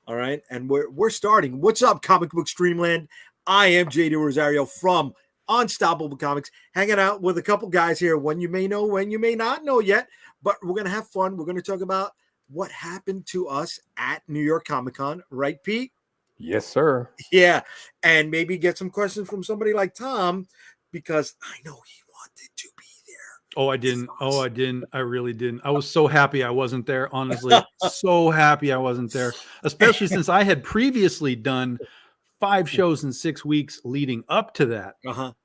All right, and we're starting. What's up, Comic Book Streamland? I am JD Rosario from Unstoppable Comics, hanging out with a couple guys here. One you may know, one you may not know yet, but we're gonna have fun. We're gonna talk about what happened to us at New York Comic Con, right, Pete? Yes, sir. Yeah, and maybe get some questions from somebody like Tom, because I know he wanted to be there. Oh, I didn't. Oh, I didn't. I really didn't. I was so happy I wasn't there. Honestly, so happy I wasn't there, especially since I had previously done 5 shows in 6 weeks leading up to that.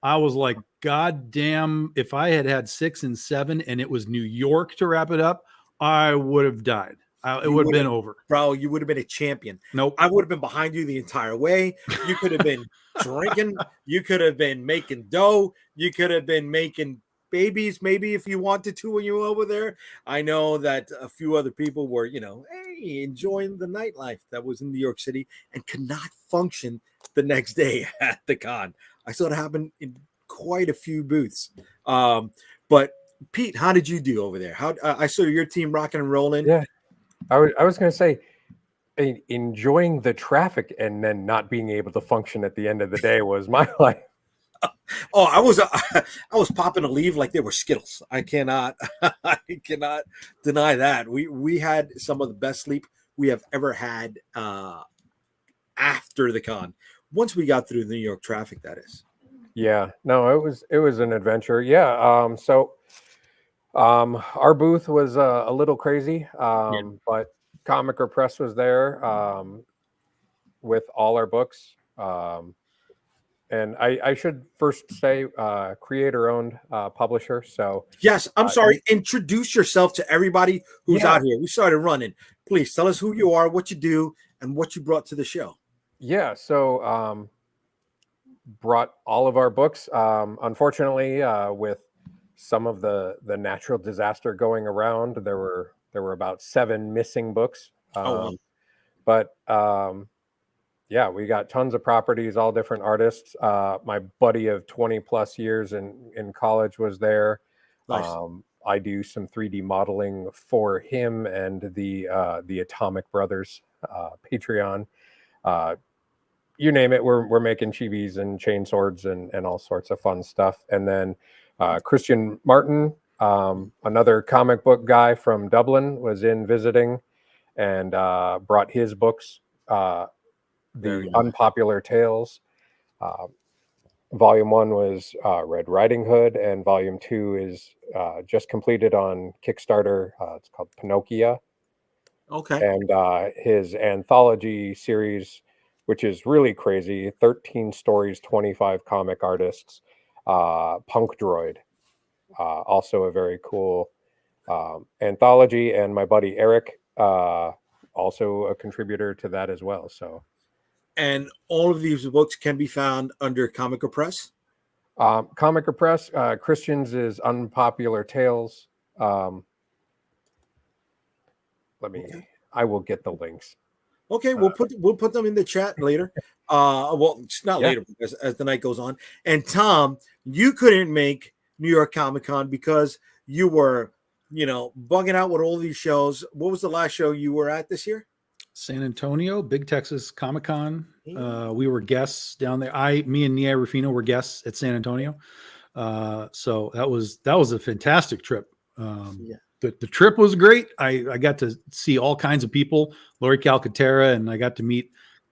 I was like, God damn, if I had had 6 and 7 and it was New York to wrap it up, I would have died. It would have been over. Bro, you would have been a champion. Nope. I would have been behind you the entire way. You could have been drinking. You could have been making dough. You could have been making babies, maybe, if you wanted to when you were over there. I know that a few other people were, hey, enjoying the nightlife that was in New York City and could not function the next day at the con. I saw it happen in quite a few booths. But Pete, how did you do over there? I saw your team rocking and rolling. Yeah, I was going to say, enjoying the traffic and then not being able to function at the end of the day was my life. Oh, I was popping a leaf like they were Skittles. I cannot deny that. We had some of the best sleep we have ever had after the con. Once we got through the New York traffic, that is. Yeah, no, it was an adventure. Yeah. So our booth was a little crazy, but Comic or Press was there with all our books. And I should first say creator-owned publisher. So yes, I'm sorry. Introduce yourself to everybody who's out here. We started running. Please tell us who you are, what you do, and what you brought to the show. Yeah, so brought all of our books. Unfortunately, with some of the natural disaster going around, there were about 7 missing books. But yeah, we got tons of properties, all different artists. My buddy of 20 plus years in college was there. Nice. I do some 3D modeling for him and the Atomic Brothers Patreon. You name it, we're making chibis and chain swords and all sorts of fun stuff. And then Christian Martin, another comic book guy from Dublin, was in visiting and brought his books. The Unpopular Tales. Volume 1 was Red Riding Hood, and Volume 2 is just completed on Kickstarter. It's called Pinocchio. Okay. And his anthology series, which is really crazy, 13 stories, 25 comic artists, Punk Droid. Also a very cool anthology, and my buddy Eric, also a contributor to that as well. So. And all of these books can be found under Comic or Press? Comic or Press. Christian's is Unpopular Tales. I will get the links. Okay, we'll put them in the chat later. Well, it's not later as the night goes on. And Tom, you couldn't make New York Comic Con because you were, bugging out with all these shows. What was the last show you were at this year? San Antonio, Big Texas Comic Con. We were guests down there. Me and Nia Rufino were guests at San Antonio. So that was a fantastic trip. The trip was great. I got to see all kinds of people, Lori Calcaterra, and I got to meet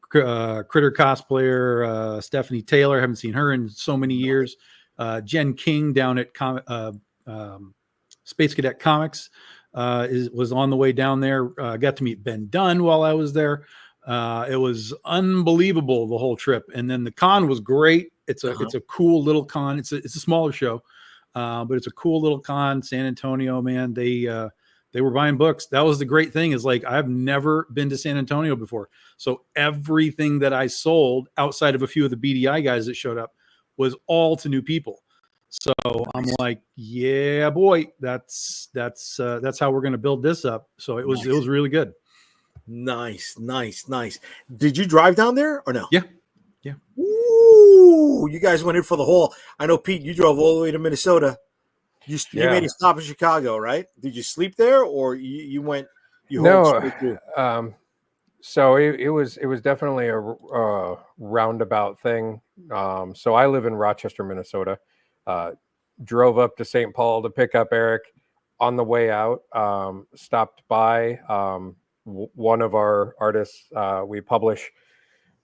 Critter cosplayer Stephanie Taylor. Haven't seen her in so many years. Jen King down at Space Cadet Comics. Was on the way down there. Got to meet Ben Dunn while I was there. It was unbelievable, the whole trip. And then the con was great. It's a cool little con. It's a smaller show, but it's a cool little con. San Antonio, man, they were buying books. That was the great thing, is like, I've never been to San Antonio before. So everything that I sold outside of a few of the BDI guys that showed up was all to new people. So I'm like, yeah, boy, that's how we're going to build this up. So it was really good. Nice. Did you drive down there or no? Yeah. Ooh, you guys went in for the haul. I know, Pete, you drove all the way to Minnesota. You made a stop in Chicago, right? Did you sleep there, or you went? No. So it was definitely a roundabout thing. So I live in Rochester, Minnesota. Drove up to St. Paul to pick up Eric. On the way out, stopped by one of our artists. We publish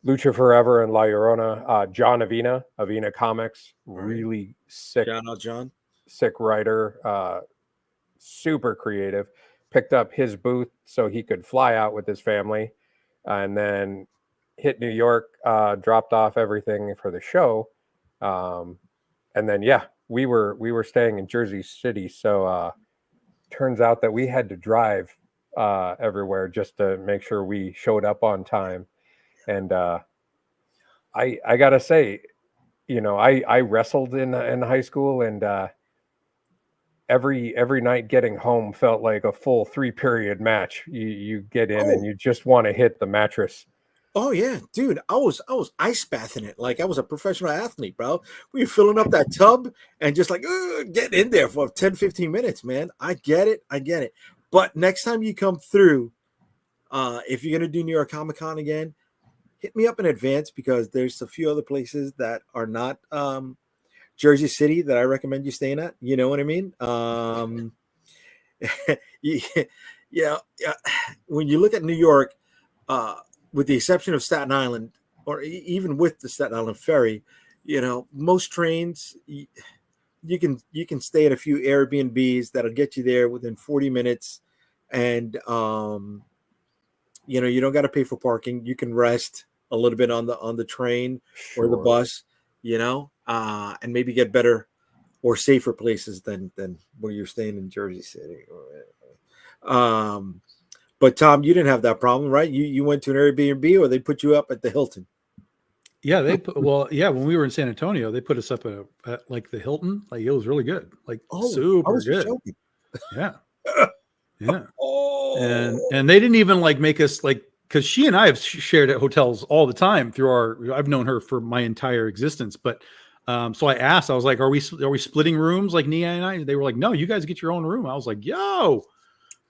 Lucha Forever and La Llorona. John Avina Comics, really sick, Shout out, John. sick writer, super creative. Picked up his booth so he could fly out with his family, and then hit New York. Dropped off everything for the show, and then we were staying in Jersey City. So turns out that we had to drive everywhere just to make sure we showed up on time. And I gotta say, I wrestled in high school, and every night getting home felt like a full 3-period match. You get in and you just want to hit the mattress. Oh yeah, dude. I was ice bathing it like I was a professional athlete, bro. We were filling up that tub and just like getting in there for 10, 15 minutes, man. I get it. But next time you come through, if you're gonna do New York Comic Con again, hit me up in advance, because there's a few other places that are not Jersey City that I recommend you staying at. You know what I mean? Yeah. When you look at New York, with the exception of Staten Island, or even with the Staten Island ferry, most trains, you can stay at a few Airbnbs that'll get you there within 40 minutes, and you don't got to pay for parking. You can rest a little bit on the train or the bus, and maybe get better or safer places than where you're staying in Jersey City. But Tom, you didn't have that problem, right? You went to an Airbnb, or they put you up at the Hilton? Yeah, when we were in San Antonio, they put us up at like the Hilton. Like, it was really good, like super good. Joking. Yeah, yeah. And they didn't even like make us like, because she and I have shared at hotels all the time I've known her for my entire existence. But so I asked, I was like, are we splitting rooms like Nia and I? They were like, no, you guys get your own room. I was like, yo,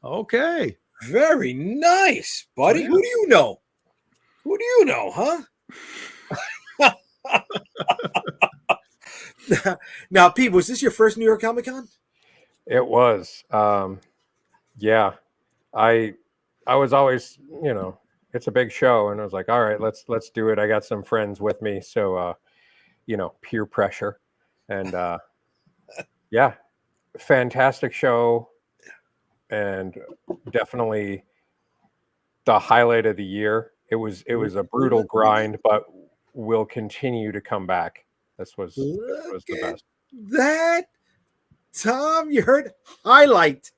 okay. Very nice, buddy. Yeah. Who do you know? Huh? Now, Pete, was this your first New York Comic Con? It was. Yeah. I was always, it's a big show, and I was like, all right, let's do it. I got some friends with me, so peer pressure. And yeah, fantastic show. And definitely the highlight of the year. It was a brutal grind, but we'll continue to come back. This was the best. That, Tom, you heard highlight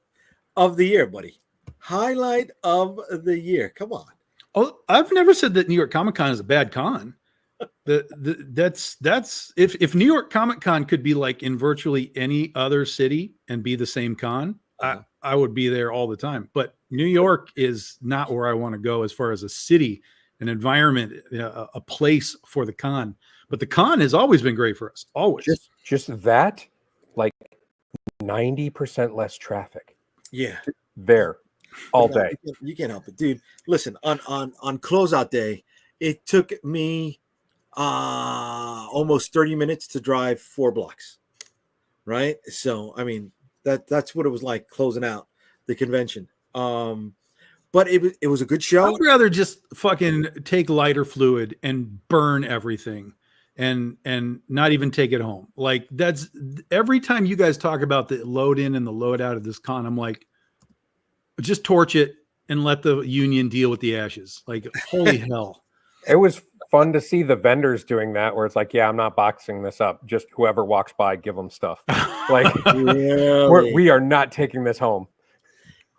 of the year, buddy. Highlight of the year. Come on. Oh, I've never said that New York Comic Con is a bad con. That's if New York Comic Con could be like in virtually any other city and be the same con, I would be there all the time. But New York is not where I want to go as far as a city, an environment, a place for the con. But the con has always been great for us. Always. Just that, like 90% less traffic. Yeah. There all day. You can't help it, dude. Listen, on closeout day, it took me almost 30 minutes to drive 4 blocks. Right? So, I mean, that's what it was like closing out the convention. But it was a good show. I would rather just fucking take lighter fluid and burn everything and not even take it home. Like, that's every time you guys talk about the load in and the load out of this con, I'm like, just torch it and let the union deal with the ashes. Like, holy hell. It was fun to see the vendors doing that, where it's like, yeah, I'm not boxing this up. Just whoever walks by, give them stuff. Like, really? we are not taking this home.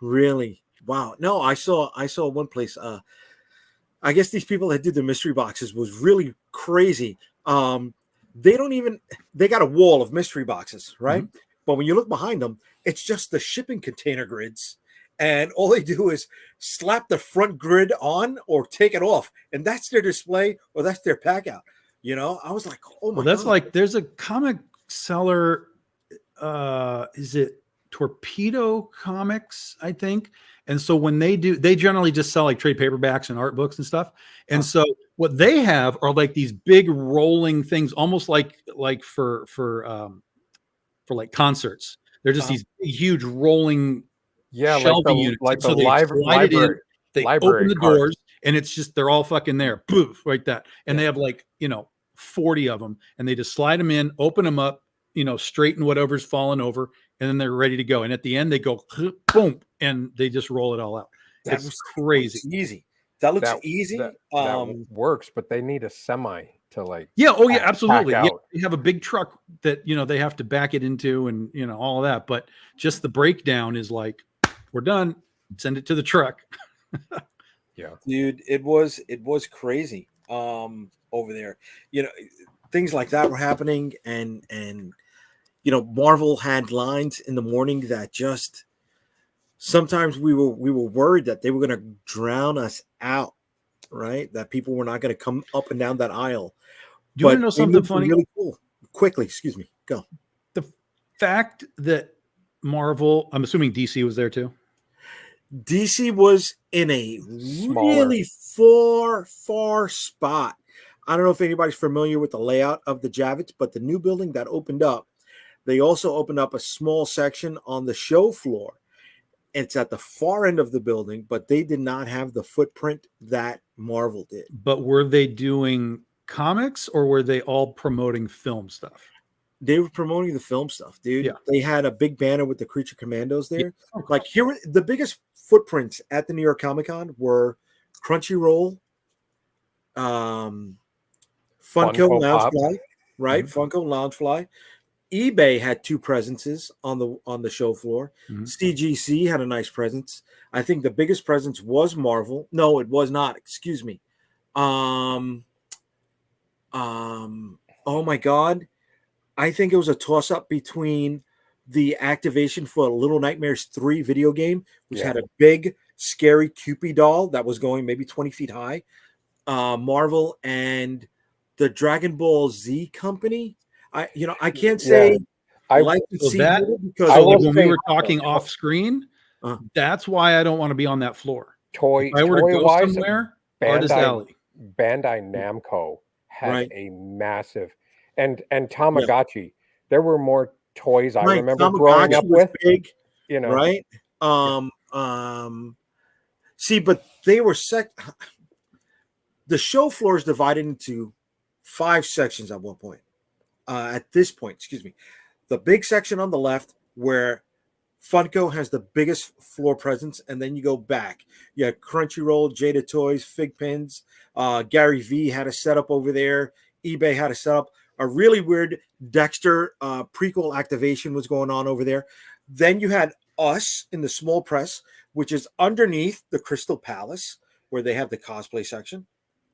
Really? Wow. No, I saw one place. I guess these people that did the mystery boxes was really crazy. They got a wall of mystery boxes, right? Mm-hmm. But when you look behind them, it's just the shipping container grids. And all they do is slap the front grid on or take it off. And that's their display, or that's their pack out. I was like, oh my God. That's like, there's a comic seller. Is it Torpedo Comics, I think. And so when they generally just sell like trade paperbacks and art books and stuff. And so what they have are like these big rolling things, almost like for like concerts. They're just these big, huge rolling shelving units. like And so the they slide it in, they open the doors, and it's just they're all fucking there, poof, like that. And they have like 40 of them, and they just slide them in, open them up, straighten whatever's fallen over, and then they're ready to go. And at the end, they go boom, and they just roll it all out. It's crazy. Easy. That looks easy. That works, but they need a semi to like. Yeah. Oh yeah, absolutely. Yeah, they have a big truck that they have to back it into, and all of that. But just the breakdown is like, we're done. Send it to the truck. Yeah, dude, it was crazy. Over there, things like that were happening, and Marvel had lines in the morning that just sometimes we were worried that they were going to drown us out, right? That people were not going to come up and down that aisle. Do you want to know something funny? Really cool. Quickly, excuse me. Go. The fact that Marvel, I'm assuming DC was there too. DC was in a really far spot. I don't know if anybody's familiar with the layout of the Javits, but the new building that opened up, they also opened up a small section on the show floor. It's at the far end of the building, but they did not have the footprint that Marvel did. But were they doing comics, or were they all promoting film stuff? They were promoting the film stuff, dude. Yeah. They had a big banner with the Creature Commandos there. Yeah. Like here, the biggest footprints at the New York Comic Con were Crunchyroll, Funko Loungefly, right? Mm-hmm. Funko Loungefly. eBay had two presences on the show floor. Mm-hmm. CGC had a nice presence. I think the biggest presence was Marvel. No, it was not. Excuse me. Oh my God. I think it was a toss-up between the activation for Little Nightmares 3 video game, which had a big, scary Cupid doll that was going maybe 20 feet high. Marvel and the Dragon Ball Z company. I can't say I like to see that because when we were talking off screen, that's why I don't want to be on that floor. If I were to go somewhere, Artist Alley. Bandai Namco had a massive and Tamagotchi. Yeah. There were more toys I remember Tamagotchi growing up with. Big, right? See, but they were the show floor is divided into 5 sections at one point. At this point, excuse me, the big section on the left where Funko has the biggest floor presence, and then you go back. You have Crunchyroll, Jada Toys, Fig Pins. Gary V had a setup over there. eBay had a setup. A really weird Dexter prequel activation was going on over there. Then you had us in the small press, which is underneath the Crystal Palace, where they have the cosplay section.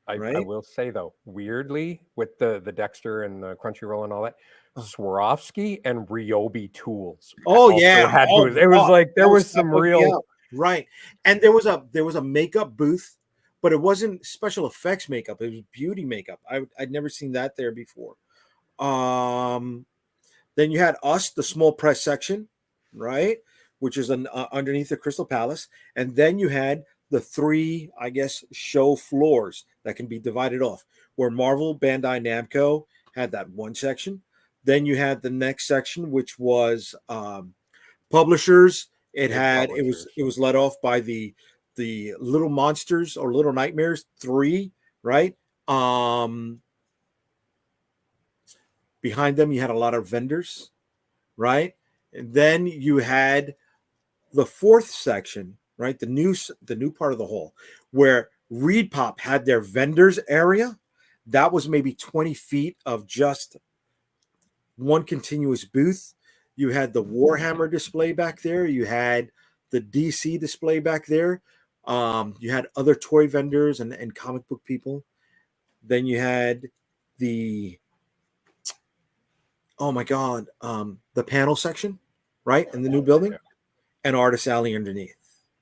I will say, though, weirdly, with the Dexter and the Crunchyroll and all that, Swarovski and Ryobi Tools. Oh, yeah. It was like there was some real... Right. And there was a makeup booth, but it wasn't special effects makeup. It was beauty makeup. I'd never seen that there before. Then you had us, the small press section, right, which is underneath the Crystal Palace. And then you had the 3, I guess, show floors that can be divided off, where Marvel, Bandai Namco had that one section. Then you had the next section, which was publishers. It was led off by the Little Monsters or Little Nightmares 3, right? Behind them, you had a lot of vendors, right? And then you had the 4th section, right? The new part of the hall where Reed Pop had their vendors area. That was maybe 20 feet of just one continuous booth. You had the Warhammer display back there. You had the DC display back there. You had other toy vendors and comic book people. Then you had the panel section, right? In the new building, and Artist Alley underneath.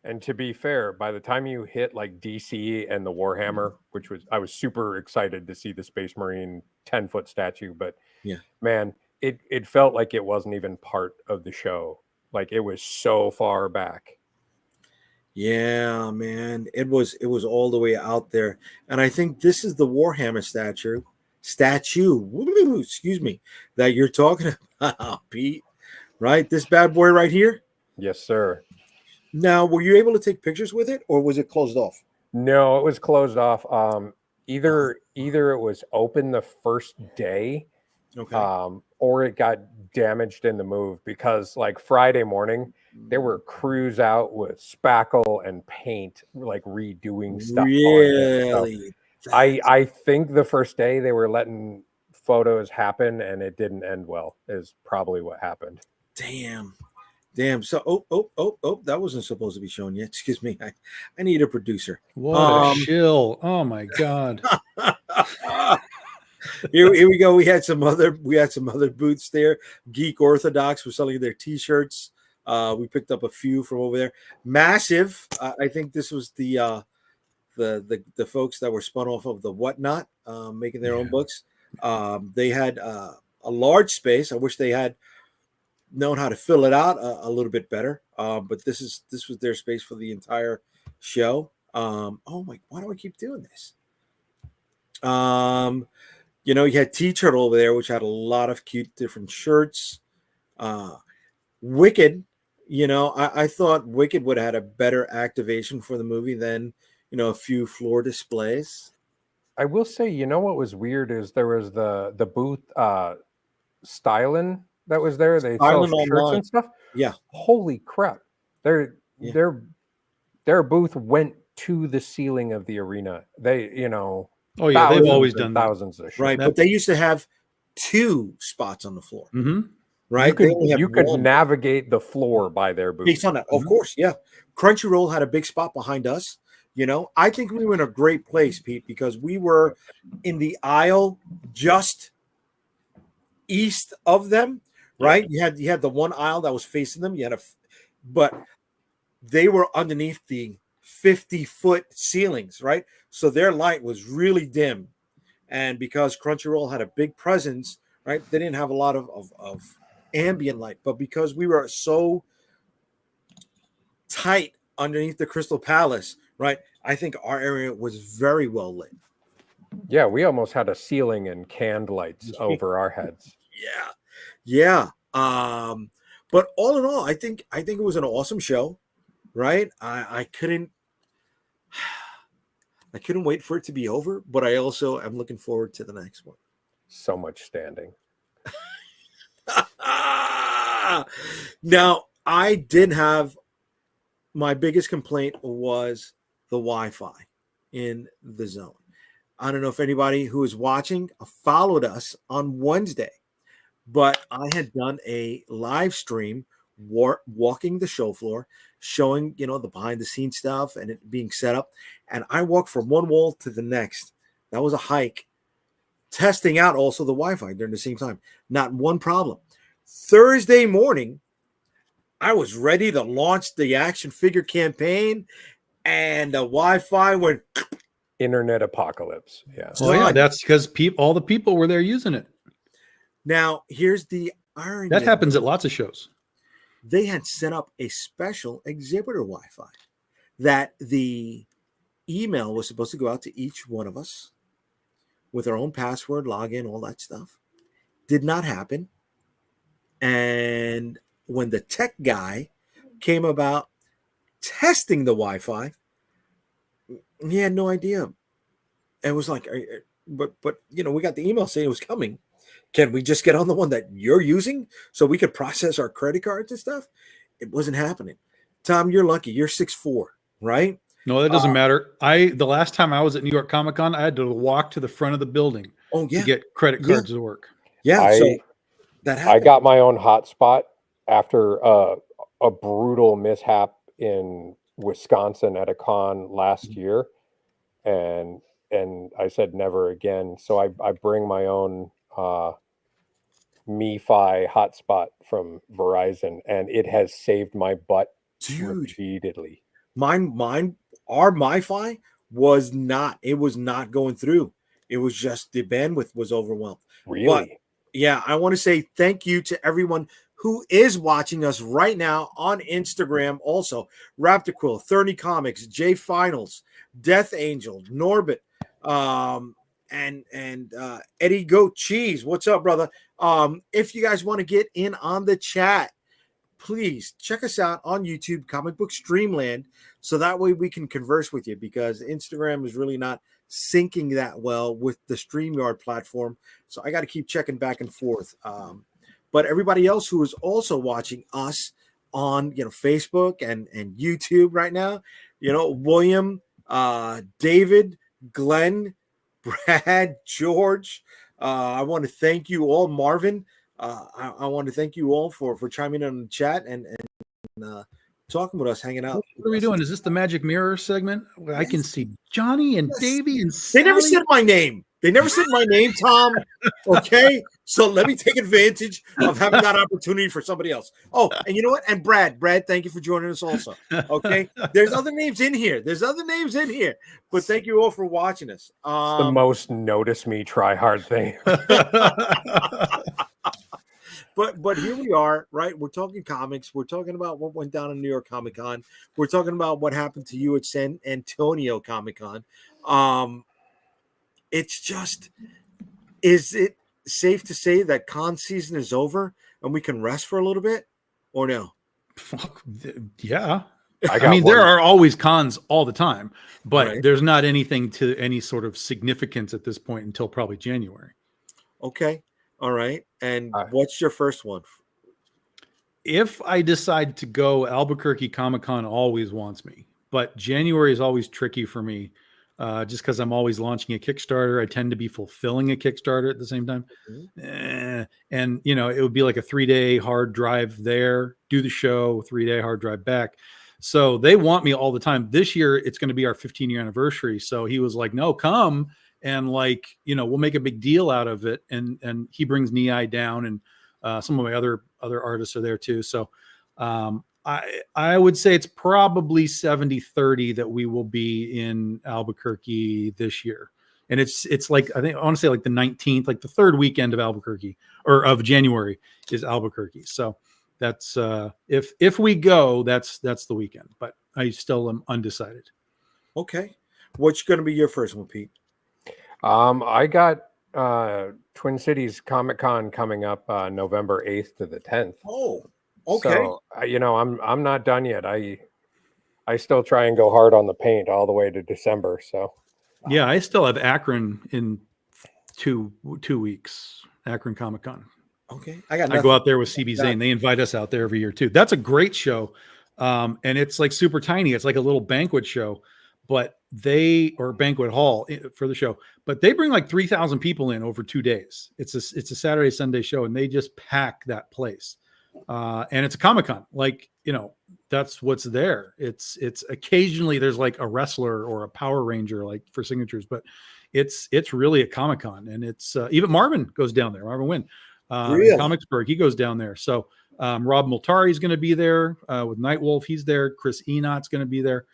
And to be fair, by the time you hit like DC and the Warhammer, which I was super excited to see the Space Marine 10-foot statue, but man, it felt like it wasn't even part of the show. Like it was so far back. Yeah, man, it was all the way out there, and I think this is the Warhammer statue. Excuse me, that you're talking about, Pete. Right, this bad boy right here. Yes, sir. Now, were you able to take pictures with it, or was it closed off? No, it was closed off. Either it was open the first day, Okay. or it got damaged in the move, because like Friday morning there were crews out with spackle and paint, like redoing stuff on it. So Really? I think the first day they were letting photos happen and it didn't end well, is probably what happened. Damn. So, that wasn't supposed to be shown yet. Excuse me. I need a producer. What a shill! Oh my god. Here we go. We had some other booths there. Geek Orthodox was selling their T-shirts. We picked up a few from over there. Massive. I think this was the folks that were spun off of the Whatnot, making their own books. They had a large space. I wish they had known how to fill it out a little bit better. But this was their space for the entire show. Oh my! Why do I keep doing this? You had T-Turtle over there, which had a lot of cute different shirts. Wicked, I thought Wicked would have had a better activation for the movie than, a few floor displays. I will say, what was weird is there was the booth Stylin that was there. They sell Stylin shirts online. and stuff. Yeah. Holy crap. Their booth went to the ceiling of the arena. They, Oh yeah, they've always done thousands of shirts. Right, but they used to have 2 spots on the floor. Mm-hmm. Right, you could navigate the floor by their booth. Based on that, of course, yeah. Crunchyroll had a big spot behind us. I think we were in a great place, Pete, because we were in the aisle just east of them. Right, you had the one aisle that was facing them. But they were underneath the 50-foot ceilings, right? So their light was really dim. And because Crunchyroll had a big presence, right, they didn't have a lot of ambient light. But because we were so tight underneath the Crystal Palace, right, I think our area was very well lit. Yeah, we almost had a ceiling and canned lights over our heads. Yeah. But all in all, I think it was an awesome show, right? I couldn't wait for it to be over, but I also am looking forward to the next one. So much standing. Now, I did have my biggest complaint was the Wi-Fi in the zone. I don't know if anybody who is watching followed us on Wednesday, but I had done a live stream walking the show floor, showing, the behind the scenes stuff and it being set up. And I walked from one wall to the next. That was a hike. Testing out also the Wi-Fi during the same time. Not one problem. Thursday morning, I was ready to launch the action figure campaign, and the Wi-Fi went. Internet apocalypse. Yeah. Oh yeah, that's because all the people were there using it. Now, here's the irony. That happens at lots of shows. They had set up a special exhibitor Wi-Fi that the email was supposed to go out to each one of us with our own password, login, all that stuff. Did not happen. And when the tech guy came about testing the Wi-Fi, he had no idea. It was like, but we got the email saying it was coming. Can we just get on the one that you're using so we could process our credit cards and stuff? It wasn't happening. Tom, you're lucky. You're 6'4", right? No, that doesn't matter. The last time I was at New York Comic Con, I had to walk to the front of the building to get credit cards to work. Yeah, so that happened. I got my own hotspot after a brutal mishap in Wisconsin at a con last year, and I said never again. So I bring my own MiFi hotspot from Verizon, and it has saved my butt repeatedly. Our MiFi was not going through. It was just the bandwidth was overwhelmed. Really? But yeah, I want to say thank you to everyone who is watching us right now on Instagram. Also, Raptor Quill, 30 Comics, J Finals, Death Angel, Norbit, and Eddie Goat Cheese. What's up, brother? If you guys want to get in on the chat, please check us out on YouTube, Comic Book Streamland, so that way we can converse with you, because Instagram is really not syncing that well with the StreamYard platform. So I got to keep checking back and forth. But everybody else who is also watching us on Facebook and YouTube right now, William, David, Glenn, Brad, George, I want to thank you all. Marvin, I want to thank you all for chiming in on the chat and talking with us, hanging out. What are we doing? Is this the Magic Mirror segment? Yes. I can see Johnny and Davey and Sally. They never said my name. Tom. Okay, so let me take advantage of having that opportunity for somebody else. Oh, and you know what? And Brad, thank you for joining us also. Okay, there's other names in here. But thank you all for watching us. It's the most notice me, try hard thing. But here we are, right? We're talking comics. We're talking about what went down in New York Comic Con. We're talking about what happened to you at San Antonio Comic Con. It's just, is it safe to say that con season is over and we can rest for a little bit, or no? Yeah. I mean, there are always cons all the time, but there's not anything to any sort of significance at this point until probably January. Okay. All right. And what's your first one? If I decide to go, Albuquerque Comic Con always wants me, but January is always tricky for me, just because I'm always launching a Kickstarter. I tend to be fulfilling a Kickstarter at the same time. Mm-hmm. And, it would be like a 3-day hard drive there, do the show, 3-day hard drive back. So they want me all the time. This year, it's going to be our 15-year anniversary. So he was like, no, come. And we'll make a big deal out of it. And he brings Nei down, and some of my other artists are there too. So I would say it's probably 70-30 that we will be in Albuquerque this year. And it's like, I want to say like the 19th, like the third weekend of Albuquerque, or of January, is Albuquerque. So that's if we go, that's the weekend. But I still am undecided. Okay. What's going to be your first one, Pete? I got Twin Cities Comic Con coming up November 8th to the 10th. Oh, okay. So I'm not done yet. I still try and go hard on the paint all the way to December. So yeah, I still have Akron in two weeks. Akron Comic Con. Okay, I go out there with CB Zane. They invite us out there every year too. That's a great show, and it's like super tiny. It's like a little banquet show. But or banquet hall for the show, but they bring like 3,000 people in over 2 days. It's a Saturday, Sunday show, and they just pack that place. And it's a Comic-Con, that's what's there. It's occasionally there's like a wrestler or a Power Ranger, like for signatures, but it's really a Comic-Con, and it's even Marvin goes down there. Marvin Wynn, really? Comicsburg, he goes down there. So Rob Multari is going to be there with Nightwolf. He's there. Chris Enot's going to be there.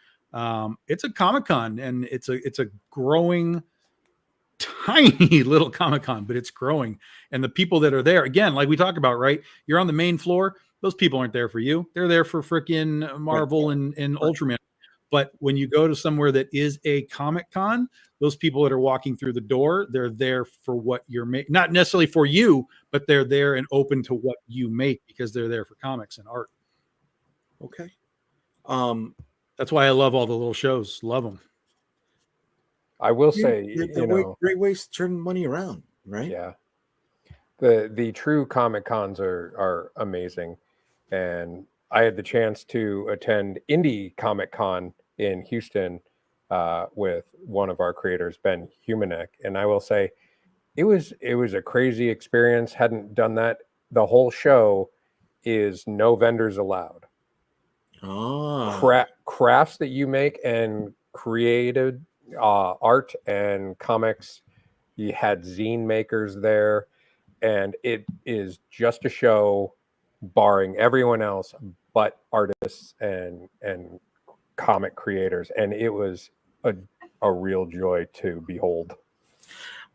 It's a Comic-Con, and it's a growing, tiny little Comic-Con, but it's growing. And the people that are there, again, like we talk about, right? You're on the main floor. Those people aren't there for you. They're there for freaking Marvel and Ultraman. But when you go to somewhere that is a Comic-Con, those people that are walking through the door, they're there for what you're making. Not necessarily for you, but they're there and open to what you make, because they're there for comics and art. Okay. That's why I love all the little shows. Love them. I will say, great ways to turn money around, right? Yeah. The true Comic Cons are amazing, and I had the chance to attend Indie Comic Con in Houston with one of our creators, Ben Humanek, and I will say it was a crazy experience. Hadn't done that. The whole show is no vendors allowed. Crafts that you make and created art and comics. You had zine makers there, and it is just a show, barring everyone else but artists and comic creators, and it was a real joy to behold.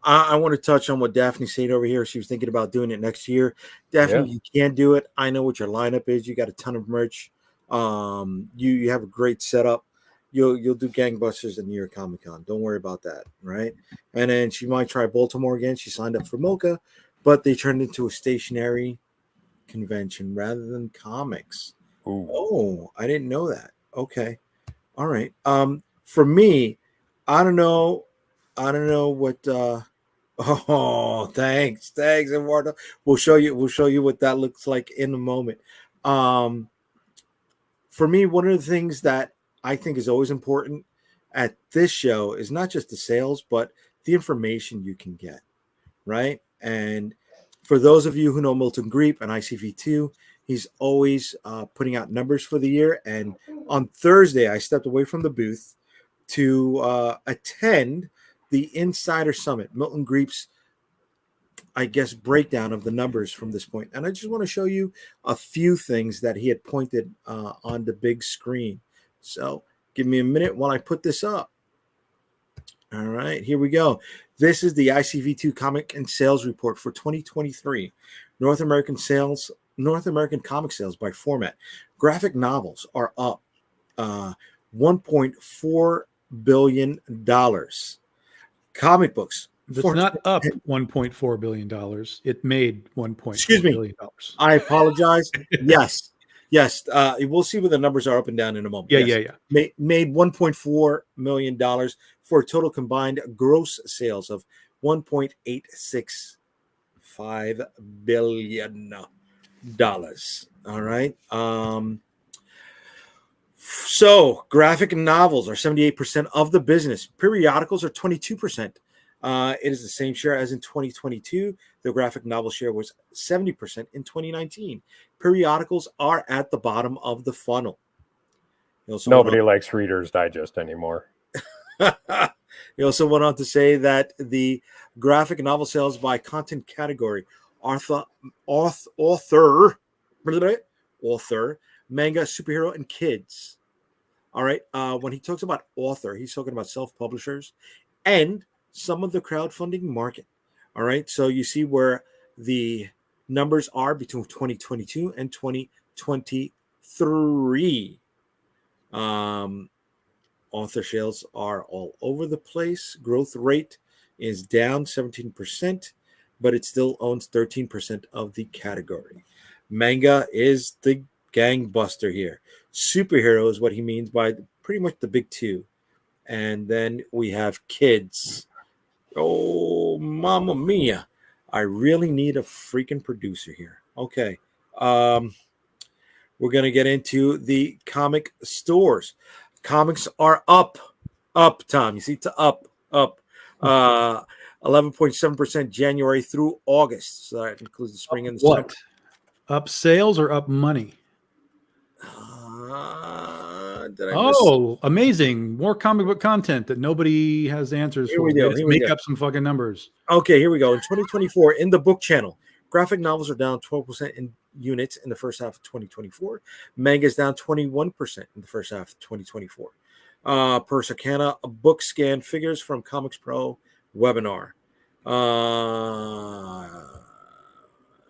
I want to touch on what Daphne said over here. She was thinking about doing it next year. Daphne, you can do it. I know what your lineup is. You got a ton of merch. You have a great setup. You'll do gangbusters in New York Comic Con. Don't worry about that, right? And then she might try Baltimore again. She signed up for Mocha, but they turned into a stationary convention rather than comics. Ooh. Oh, I didn't know that. Okay. All right. For me, I don't know what oh, thanks, Eduardo. We'll show you what that looks like in a moment. For me, one of the things that I think is always important at this show is not just the sales, but the information you can get, right? And for those of you who know Milton Greep and ICV2, he's always putting out numbers for the year. And on Thursday, I stepped away from the booth to attend the Insider Summit, Milton Greep's, I guess, breakdown of the numbers from this point. And I just want to show you a few things that he had pointed on the big screen. So give me a minute while I put this up. All right, here we go. This is the ICV2 Comic and Sales Report for 2023. North American comic sales by format. Graphic novels are up $1.4 billion. Comic books. It's not up $1.4 billion. It made $1.4 billion. I apologize. Yes. We'll see where the numbers are up and down in a moment. Yeah. Made $1.4 million for a total combined gross sales of $1.865 billion. All right. So graphic novels are 78% of the business. Periodicals are 22%. It is the same share as in 2022. The graphic novel share was 70% in 2019. Periodicals are at the bottom of the funnel. Nobody likes Reader's Digest anymore. He also went on to say that the graphic novel sales by content category, author, manga, superhero, and kids. All right. When he talks about author, he's talking about self-publishers and some of the crowdfunding market. All right. So you see where the numbers are between 2022 and 2023. Author sales are all over the place. Growth rate is down 17%, but it still owns 13% of the category. Manga is the gangbuster here. Superhero is what he means by pretty much the big two. And then we have kids. Oh, mamma mia. I really need a freaking producer here. Okay. We're going to get into the comic stores. Comics are up, Tom. You see, up. 11.7% January through August. So that includes the spring and the summer. Up sales or up money? Amazing. More comic book content that nobody has answers for. Make up some fucking numbers. Okay, here we go. In 2024, in the book channel, graphic novels are down 12% in units in the first half of 2024. Manga is down 21% in the first half of 2024. Per Circana, a book scan figures from Comics Pro webinar.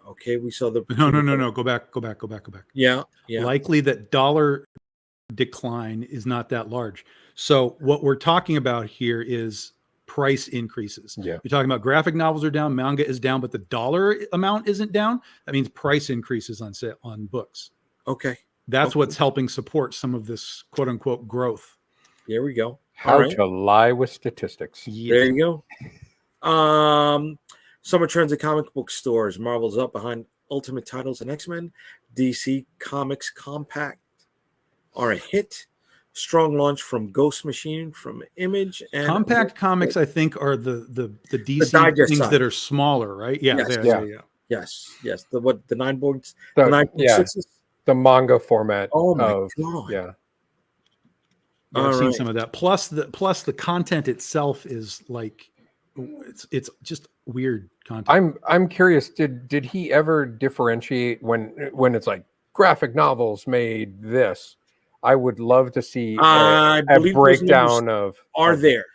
Okay, we saw the... No. Go back. Yeah. Likely that dollar decline is not that large. So what we're talking about here is price increases. Yeah. You're talking about graphic novels are down, manga is down, but the dollar amount isn't down. That means price increases on books. Okay. That's what's helping support some of this quote unquote growth. There we go. How to lie with statistics. Yes. There you go. Summer trends at comic book stores. Marvel's up behind Ultimate Titles and X-Men. DC Comics Compact are a hit. Strong launch from Ghost Machine, from Image, and Compact Comics. I think are the DC things side that are smaller, right? Yeah, yes. The 9.6. The manga format. Oh my god! Yeah, I've seen some of that. Plus the content itself is like it's just weird content. I'm curious. Did he ever differentiate when it's like graphic novels made this? I would love to see a breakdown of. Are there?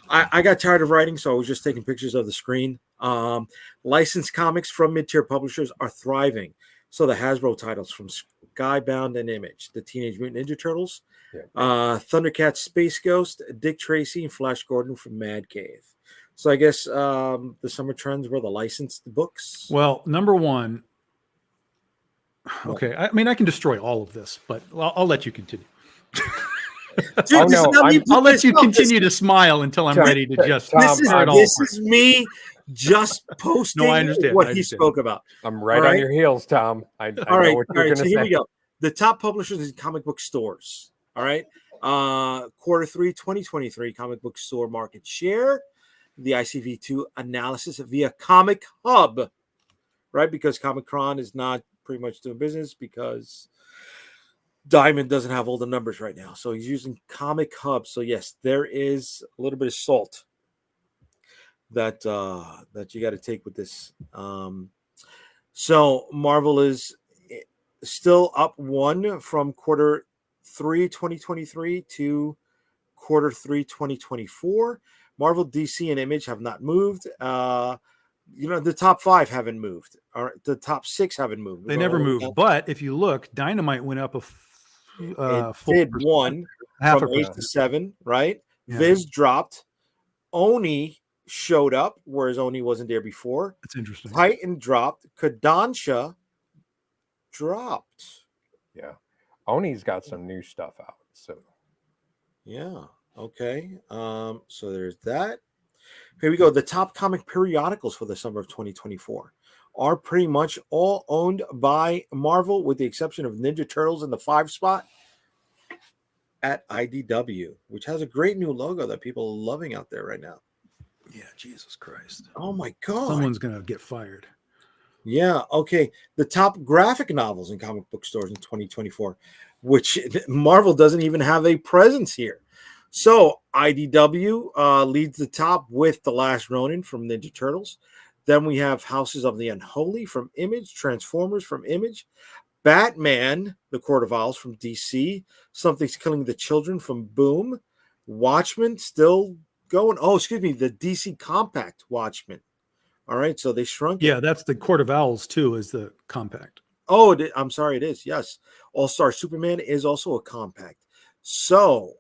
I got tired of writing, so I was just taking pictures of the screen. Licensed comics from mid-tier publishers are thriving. So the Hasbro titles from Skybound and Image, the Teenage Mutant Ninja Turtles, Thundercats, Space Ghost, Dick Tracy, and Flash Gordon from Mad Cave. So I guess the summer trends were the licensed books. Well, number one. Okay, I mean I can destroy all of this, but I'll let you continue. Dude, I'll let you continue to smile until I'm ready to just. This is me just posting I understand what he spoke about. I'm right on your heels, Tom. I know what you're going to say. So here we go. The top publishers in comic book stores. All right. Quarter 3, 2023 comic book store market share. The ICV2 analysis via Comic Hub. Right, because Comic-Con is not pretty much doing business because Diamond doesn't have all the numbers right now. So he's using Comic Hub. So yes, there is a little bit of salt that you got to take with this. So Marvel is still up 1 from quarter 3 2023 to quarter 3 2024. Marvel, DC, and Image have not moved. The top 5 haven't moved. Or the top 6 haven't moved. They never moved. But if you look, Dynamite went up it did 1 from 8 to 7, right? Yeah. Viz dropped. Oni showed up, whereas Oni wasn't there before. That's interesting. Titan dropped. Kodansha dropped. Yeah. Oni's got some new stuff out. So yeah. Okay. So there's that. Here we go. The top comic periodicals for the summer of 2024 are pretty much all owned by Marvel, with the exception of Ninja Turtles in the 5 spot at IDW, which has a great new logo that people are loving out there right now. Yeah, Jesus Christ. Oh my God. Someone's going to get fired. Yeah. Okay. The top graphic novels in comic book stores in 2024, which Marvel doesn't even have a presence here. So IDW leads the top with The Last Ronin from Ninja Turtles. Then we have Houses of the Unholy from Image, Transformers from Image, Batman, The Court of Owls from DC, Something's Killing the Children from Boom, Watchmen still going. Oh, excuse me, the DC Compact Watchmen. All right, so they shrunk it. Yeah, that's the Court of Owls too, is the compact. Oh, I'm sorry, it is. Yes. All-Star Superman is also a compact. So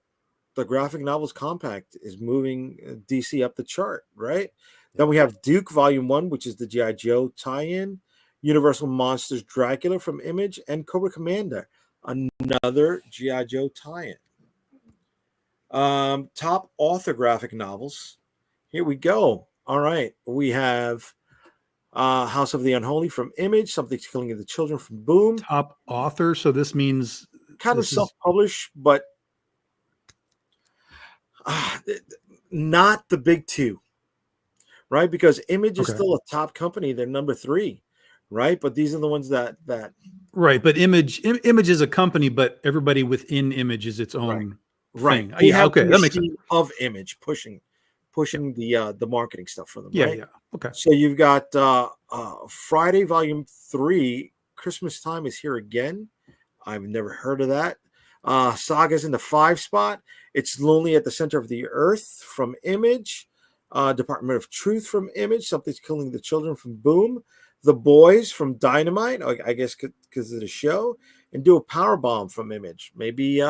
the graphic novels compact is moving DC up the chart, right? Then we have Duke Volume 1, which is the G.I. Joe tie-in, Universal Monsters Dracula from Image, and Cobra Commander, another G.I. Joe tie-in. Top author graphic novels. Here we go. All right. We have House of the Unholy from Image, Something's Killing the Children from Boom. Top author, so this means kind of self-published, but not the big 2, right? Because Image is still a top company; they're number 3, right? But these are the ones that right. But Image is a company, but everybody within Image is its own thing. Yeah, okay, that makes sense. Of Image pushing the marketing stuff for them. Yeah, right? yeah. Okay. So you've got Friday Volume 3. Christmas Time is here again. I've never heard of that. Saga's in the 5 spot. It's Lonely at the Center of the Earth from Image. Department of Truth from Image. Something's Killing the Children from Boom. The Boys from Dynamite, I guess because of the show. And Do a Powerbomb from Image. Maybe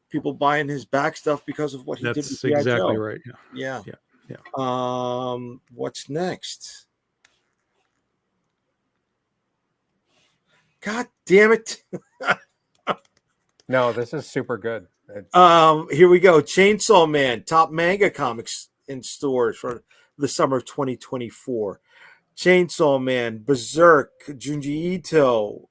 people buying his back stuff because of what he did with That's exactly Joe. right. Yeah. What's next? God damn it. No, this is super good. Here we go. Chainsaw Man, top manga comics in stores for the summer of 2024. Chainsaw Man, Berserk, Junji Ito.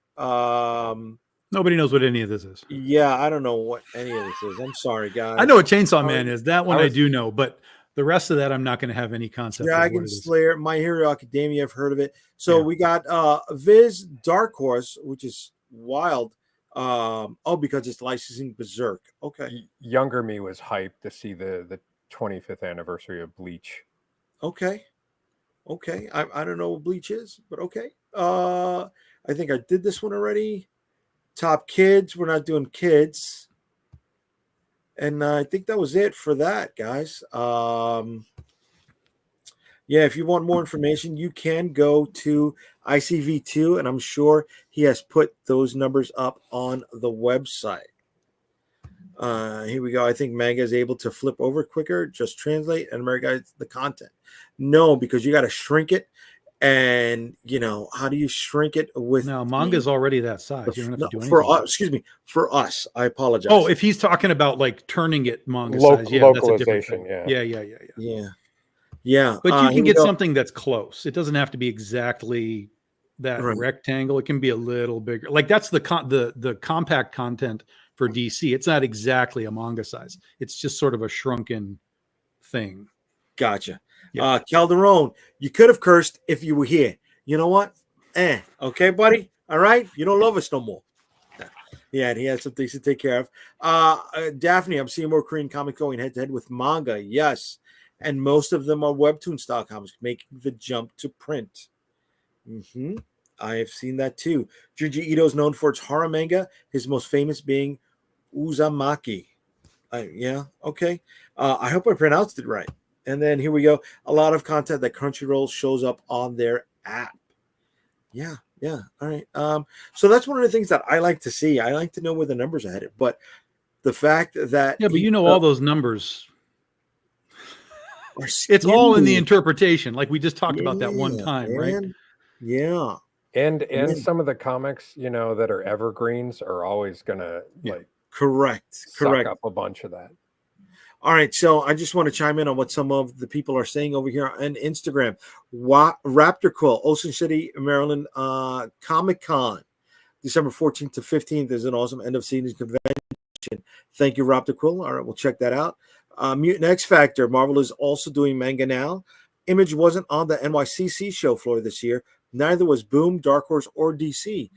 Nobody knows what any of this is. Yeah, I don't know what any of this is. I'm sorry, guys. I know what Chainsaw Man is. That one I do know, but the rest of that I'm not going to have any concept. Dragon Slayer, My Hero Academia, I've heard of it. So we got Viz Dark Horse, which is wild. Because it's licensing Berserk. Okay. Younger me was hyped to see the 25th anniversary of Bleach. Okay. I don't know what Bleach is, but okay. I think I did this one already. Top Kids. We're not doing kids. And I think that was it for that, guys. Yeah, if you want more information, you can go to ICV2, and I'm sure he has put those numbers up on the website. Here we go. I think manga is able to flip over quicker, just translate and Americanize the content. No, because you got to shrink it. And, how do you shrink it with. No, manga's already that size. You don't have to do anything. For us, excuse me, for us. I apologize. Oh, if he's talking about like turning it manga size, yeah, that's a different thing. Yeah. But you can get something that's close. It doesn't have to be exactly that rectangle. It can be a little bigger. Like that's the compact content for DC. It's not exactly a manga size. It's just sort of a shrunken thing. Gotcha. Yeah. Calderon, you could have cursed if you were here. You know what? Okay, buddy. All right. You don't love us no more. Yeah, and he had some things to take care of. Daphne, I'm seeing more Korean comics going head to head with manga. Yes. And most of them are webtoon style comics, making the jump to print. I have seen that too. Junji Ito is known for its horror manga, his most famous being Uzumaki. Yeah, okay. I hope I pronounced it right. And then here we go. A lot of content that Crunchyroll shows up on their app. Yeah. All right. So that's one of the things that I like to see. I like to know where the numbers are headed. But the fact that but all those numbers. It's all in the interpretation, like we just talked about that one time, right? Yeah. And some of the comics, that are evergreens are always gonna suck up a bunch of that. All right, so I just want to chime in on what some of the people are saying over here on Instagram. Raptor Quill, Ocean City, Maryland, Comic-Con, December 14th to 15th is an awesome end of season convention. Thank you, Raptor Quill. All right, we'll check that out. Mutant X Factor, Marvel is also doing manga now. Image wasn't on the NYCC show floor this year. Neither was Boom, Dark Horse, or DC.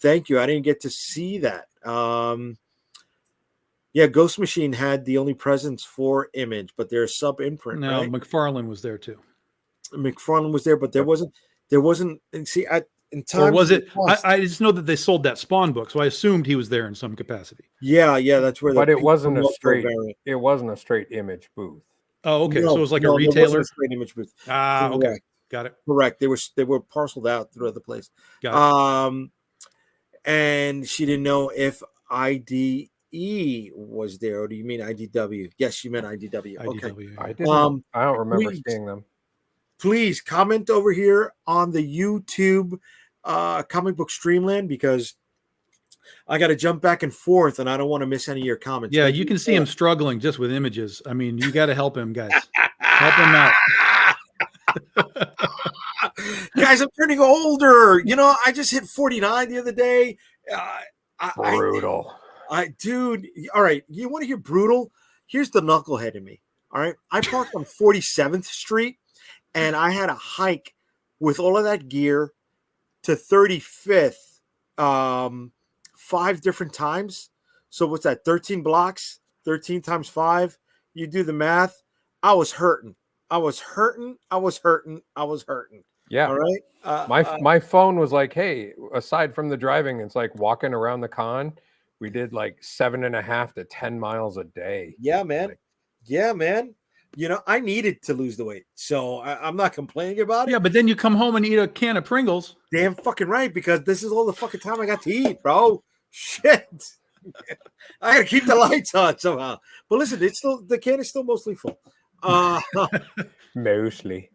Thank you. I didn't get to see that. Ghost Machine had the only presence for Image, but they're a sub imprint. No, right? McFarlane was there too. McFarlane was there, but there wasn't. And see, in time, or was it? I just know that they sold that Spawn book, so I assumed he was there in some capacity. Yeah, that's where. But it wasn't a straight. It wasn't a straight Image booth. Oh, okay. So it was like a retailer. A straight Image booth. Okay, got it. Correct. They were parceled out throughout the place. Got it. And she didn't know if IDE was there, or do you mean IDW? Yes, you meant IDW. Okay. I didn't. I don't remember seeing them. Please comment over here on the YouTube comic book Streamland, because I got to jump back and forth and I don't want to miss any of your comments. Yeah, you can see him struggling just with images. I mean, you got to help him, guys. Help him out. Guys, I'm turning older. I just hit 49 the other day. Brutal. Dude, all right. You want to hear brutal? Here's the knucklehead in me. All right. I parked on 47th Street and I had a hike with all of that gear to 35th 5 different times. So what's that? 13 blocks, 13 times 5. You do the math. I was hurting. Yeah. All right. My phone was like, hey, aside from the driving, it's like walking around the con. We did like 7.5 to 10 miles a day. Yeah, man. I needed to lose the weight, so I'm not complaining about it. Yeah, but then you come home and eat a can of Pringles. Damn fucking right, because this is all the fucking time I got to eat, bro. Shit. I gotta keep the lights on somehow. But listen, the can is still mostly full. Mostly.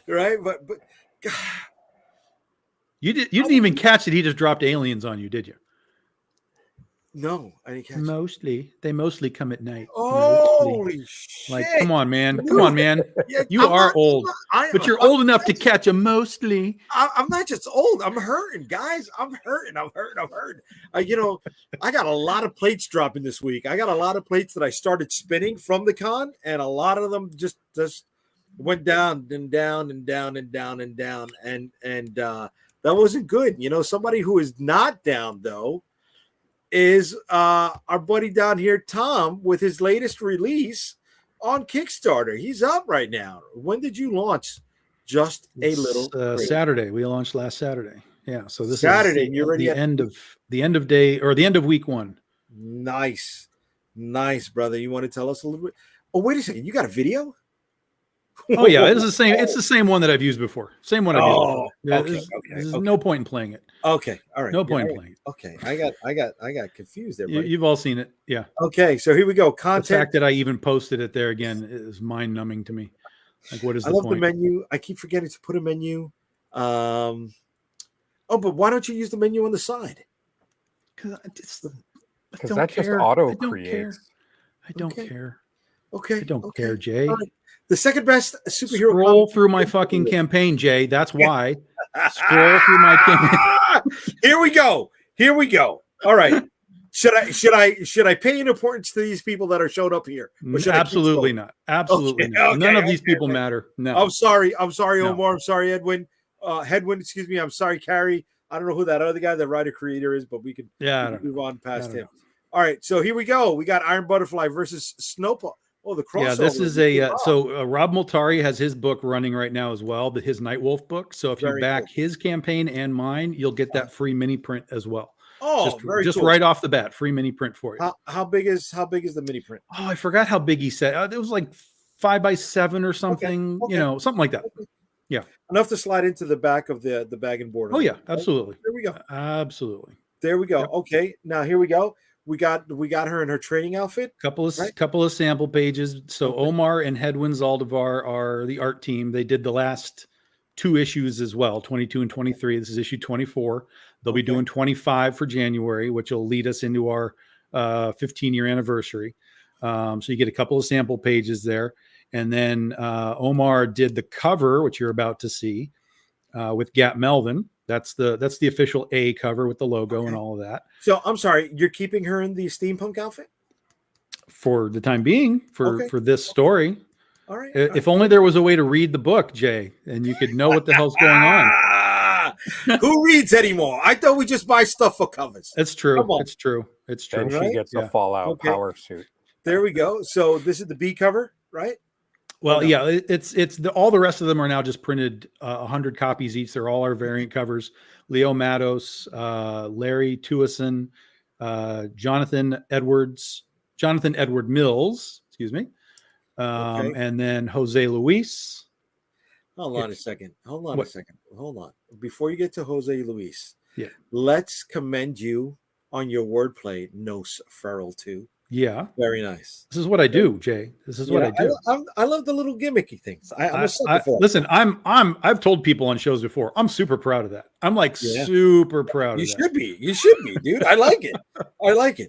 Right, but you didn't even catch it. He just dropped aliens on you, did you? No, I didn't catch it. They mostly come at night. Holy shit! Like, come on, man. Yeah, you are old, but you're old enough to catch them mostly. I'm not just old. I'm hurting, guys. I'm hurting. I got a lot of plates dropping this week. I got a lot of plates that I started spinning from the con, and a lot of them just went down and down and down and down and down, and that wasn't good. Somebody who is not down though is our buddy down here, Tom, with his latest release on Kickstarter. He's up right now. When did you launch? Just a little Saturday. We launched last Saturday. Yeah. So this Saturday. is you're ready the end of day, or the end of week 1. Nice. Nice, brother. You want to tell us a little bit? Oh, wait a second. You got a video? Oh yeah, it's the same. It's the same one that I've used before. Same one I've used Oh, before. Yeah, okay, there's no point in playing it. Okay, all right. No Yeah, point all in right. playing it. Okay, I got confused there, buddy. You've all seen it. Yeah. Okay, so here we go. The Content. fact that I even posted it there again is mind numbing to me. Like, what is I the love point? the menu. I keep forgetting to put a menu. Oh, but why don't you use the menu on the side? Because that just auto creates. I don't Okay. care. Okay. I don't okay. care, Jay. All right. The second best superhero. Scroll comic- through my fucking campaign, Jay. That's why. Scroll through my campaign. Here we go. Here we go. All right. Should I pay any importance to these people that are showed up here? Or should I keep Absolutely scrolling? not. Absolutely Okay, not. None of these okay, people okay. matter. No. I'm sorry, No. Omar. I'm sorry, Edwin. Hedwin, excuse me. I'm sorry, Carrie. I don't know who that other guy, the writer creator is, but we can move on past him. All right, so here we go. We got Iron Butterfly versus Snowpaw. Oh, the crossover. Yeah, this is Rob Multari has his book running right now as well, his Nightwolf book. So if you back his campaign and mine, you'll get that free mini print as well. Oh, just cool. right off the bat, free mini print for you. How big is the mini print? Oh, I forgot how big he said. It was like 5x7 or something. Okay. You know, something like that. Okay. Yeah, enough to slide into the back of the bag and board. Oh yeah, absolutely. There we go. Absolutely. There we go. Yep. Okay, now here we go. We got her in her training outfit. Couple of sample pages. So Omar and Hedwin Zaldivar are the art team. They did the last 2 issues as well, 22 and 23. This is issue 24. They'll be doing 25 for January, which will lead us into our 15-year anniversary. So you get a couple of sample pages there. And then Omar did the cover, which you're about to see, with Gap Melvin. That's the official A cover with the logo and all of that. So I'm sorry, you're keeping her in the steampunk outfit for the time being for this story. All right. If only there was a way to read the book, Jay, and you could know what the hell's going on. Who reads anymore? I thought we just buy stuff for covers. It's true. It's true. It's true. And she gets a Fallout power suit. There we go. So this is the B cover, right? Well, yeah, it's all the rest of them are now just printed 100 copies each. They're all our variant covers. Leo Matos, Larry Tuason, Jonathan Edward Mills, excuse me, and then Jose Luis. Hold on a second. Hold on. Before you get to Jose Luis, let's commend you on your wordplay. Nos Feral too. Yeah, very nice. This is what I do, Jay. This is what I do. I love the little gimmicky things. I'm a sucker for it. Listen, I've told people on shows before. I'm super proud of that. I'm like super proud of that. You should be, dude. I like it. I like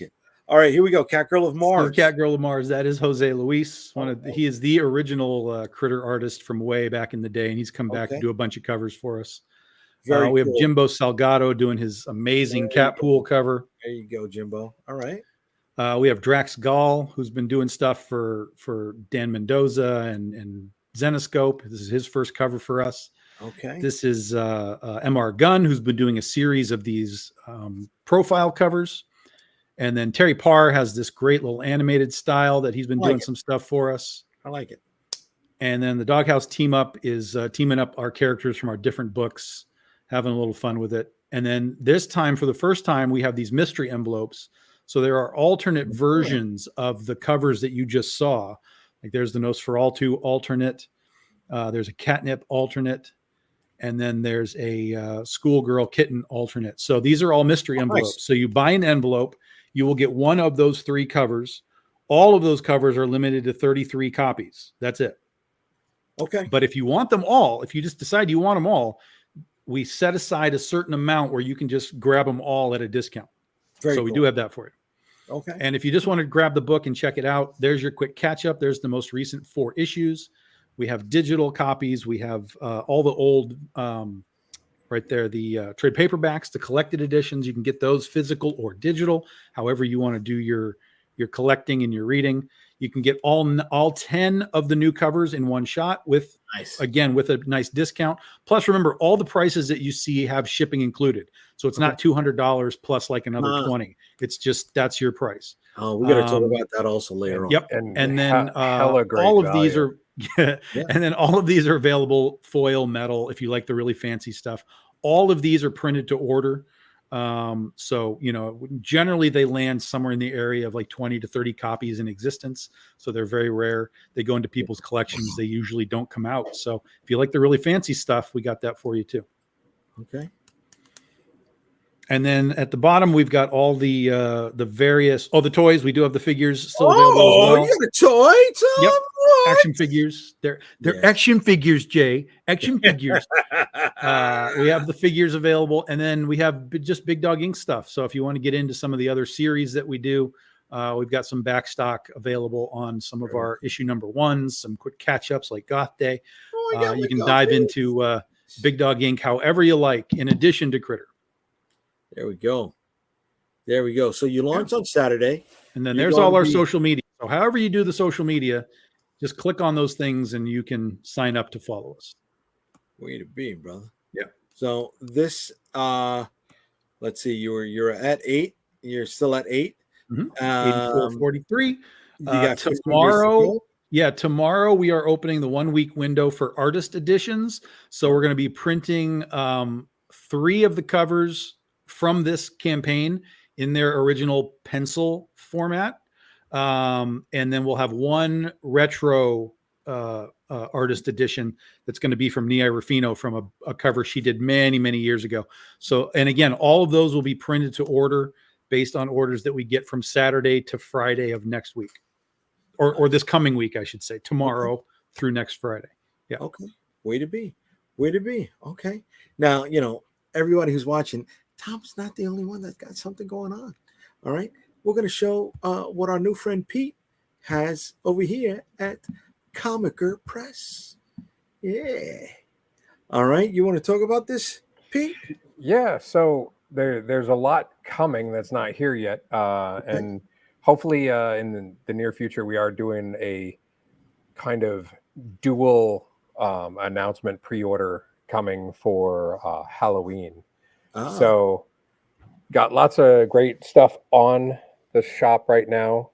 it. All right, here we go. Catgirl of Mars. Catgirl of Mars. That is Jose Luis. He is the original critter artist from way back in the day, and he's come back to do a bunch of covers for us. We have Jimbo Salgado doing his amazing Catpool cover. There you go, Jimbo. All right. We have Drax Gall, who's been doing stuff for Dan Mendoza and Zenoscope. This is his first cover for us. Okay. This is MR Gunn, who's been doing a series of these profile covers. And then Terry Parr has this great little animated style that he's been doing some stuff for us. I like it. And then the Doghouse Team Up is teaming up our characters from our different books, having a little fun with it. And then this time, for the first time, we have these mystery envelopes. So there are alternate versions of the covers that you just saw. Like there's the Nosferatu alternate. There's a Catnip alternate. And then there's a Schoolgirl Kitten alternate. So these are all mystery envelopes. Nice. So you buy an envelope, you will get one of those 3 covers. All of those covers are limited to 33 copies. That's it. Okay. But if you want them all, if you just decide you want them all, we set aside a certain amount where you can just grab them all at a discount. We do have that for you. Okay. And if you just want to grab the book and check it out, there's your quick catch up. There's the most recent 4 issues. We have digital copies. We have all the old, right there, the trade paperbacks, the collected editions. You can get those physical or digital, however you want to do your collecting and your reading. You can get all 10 of the new covers in one shot with, again, with a nice discount. Plus, remember, all the prices that you see have shipping included. So it's not $200 plus like another 20. It's just, that's your price. Oh, we got to talk about that also later on. Yep. And then all of these are, and then all of these are available foil metal if you like the really fancy stuff. All of these are printed to order. So, generally they land somewhere in the area of like 20 to 30 copies in existence. So they're very rare. They go into people's collections. They usually don't come out. So if you like the really fancy stuff, we got that for you too. Okay. And then at the bottom, we've got all the various, the toys. We do have the figures still available as well. You got a toy, Tom? Yep. What? Action figures. They're action figures, Jay. Action figures. We have the figures available, and then we have just Big Dog Ink stuff. So if you want to get into some of the other series that we do, we've got some back stock available on some of our issue number ones, some quick catch ups like Goth Day. You can dive into Big Dog Ink however you like, in addition to Critter. There we go. So you launch on Saturday. And then there's all our social media. So however you do the social media, just click on those things and you can sign up to follow us. Way to be, brother. Yeah. So this, let's see, you're at 8. You're still at 8. 84.43. You got tomorrow. Yeah, tomorrow we are opening the 1 week window for artist editions. So we're going to be printing 3 of the covers from this campaign in their original pencil format. And then we'll have 1 retro artist edition that's going to be from Nia Ruffino from a cover she did many, many years ago. So, and again, all of those will be printed to order based on orders that we get from Saturday to Friday of next week, or this coming week, I should say, tomorrow through next Friday. Yeah. Okay. Way to be. Okay. Now, everybody who's watching, Tom's not the only one that's got something going on. All right. We're going to show what our new friend Pete has over here at Comiker Press. Yeah. All right. You want to talk about this, Pete? Yeah. So there's a lot coming that's not here yet. And hopefully in the near future, we are doing a kind of dual announcement pre-order coming for Halloween. So got lots of great stuff on the shop right now.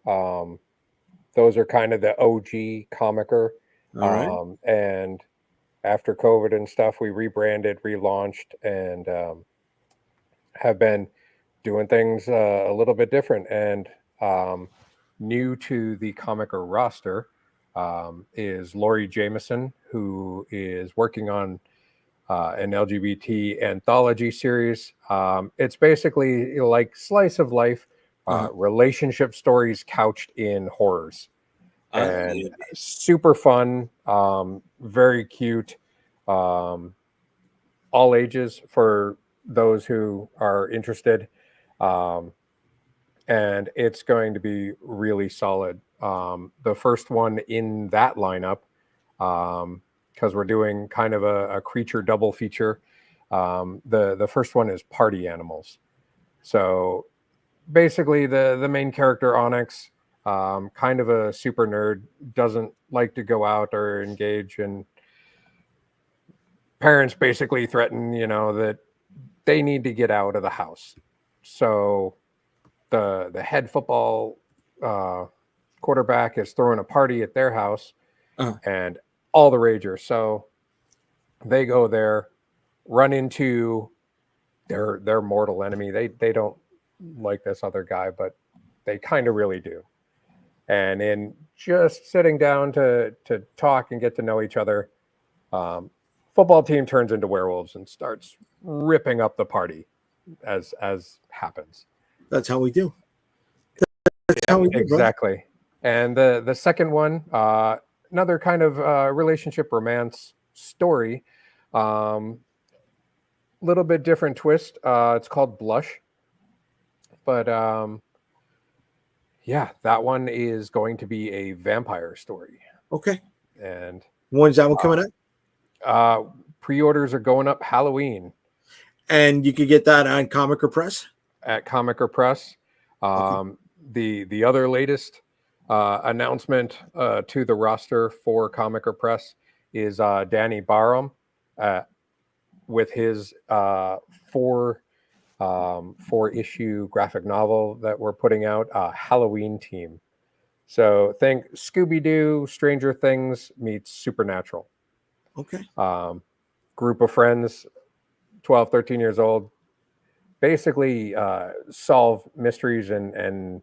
Those are kind of the OG Comiker. All right. And after COVID and stuff, we rebranded, relaunched, and have been doing things a little bit different. And new to the Comiker roster is Lori Jameson, who is working on an LGBT anthology series. It's basically like slice of life, relationship stories couched in horrors, and super fun, very cute, all ages for those who are interested. And it's going to be really solid. The first one in that lineup, because we're doing kind of a creature double feature. The first one is Party Animals. So basically the main character, Onyx, kind of a super nerd, doesn't like to go out or engage, and parents basically threaten, that they need to get out of the house. So the head football quarterback is throwing a party at their house, and all the ragers. So they go there, run into their mortal enemy. They don't like this other guy, but they kind of really do. And in just sitting down to talk and get to know each other, football team turns into werewolves and starts ripping up the party, as happens. That's how we do. That's how we do, exactly. Bro. And the second one, another kind of relationship romance story, little bit different twist. It's called Blush, but that one is going to be a vampire story. Okay. And when's that one coming up? Pre-orders are going up Halloween, and you can get that on Comiker Press. At Comiker Press. The other latest announcement to the roster for Comiker Press is Danny Barham with his 4-issue graphic novel that we're putting out, Halloween Team. So think Scooby-Doo, Stranger Things meets Supernatural. Okay. Group of friends, 12, 13 years old, basically solve mysteries and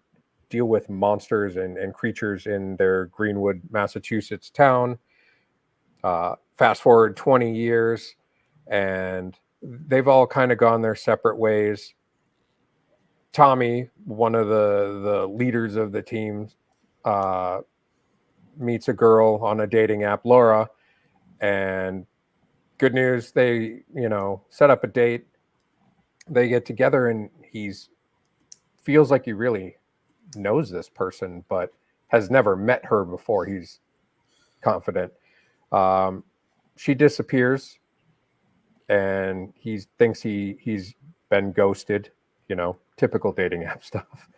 deal with monsters and creatures in their Greenwood, Massachusetts town. Fast forward 20 years, and they've all kind of gone their separate ways. Tommy, one of the leaders of the team, meets a girl on a dating app, Laura, and good news, they set up a date. They get together, and he's feels like he really knows this person, but has never met her before. He's confident. She disappears, and he thinks he's been ghosted. Typical dating app stuff.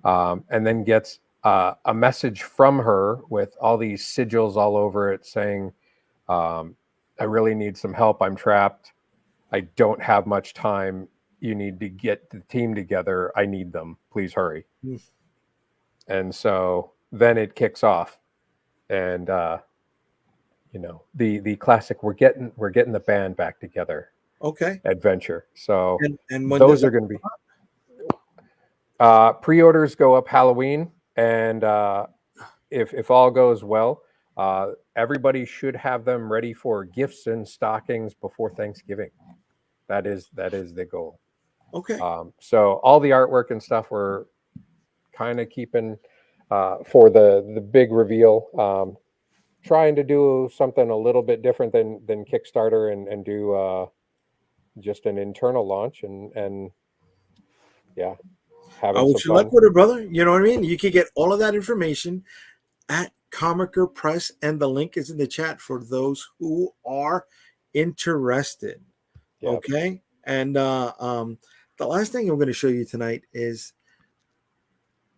And then gets a message from her with all these sigils all over it saying, I really need some help. I'm trapped. I don't have much time. You need to get the team together. I need them. Please hurry. And so then it kicks off. And, the classic, we're getting the band back together. Okay. Adventure. So and when those are going to be pre-orders go up Halloween. And if all goes well, everybody should have them ready for gifts and stockings before Thanksgiving. That is the goal. Okay. So all the artwork and stuff we're kind of keeping for the big reveal. Trying to do something a little bit different than Kickstarter and do just an internal launch and I having wish some you luck fun. with it, brother. You know what I mean? You can get all of that information at Comiker Press, and the link is in the chat for those who are interested. Yep. Okay. And the last thing I'm going to show you tonight is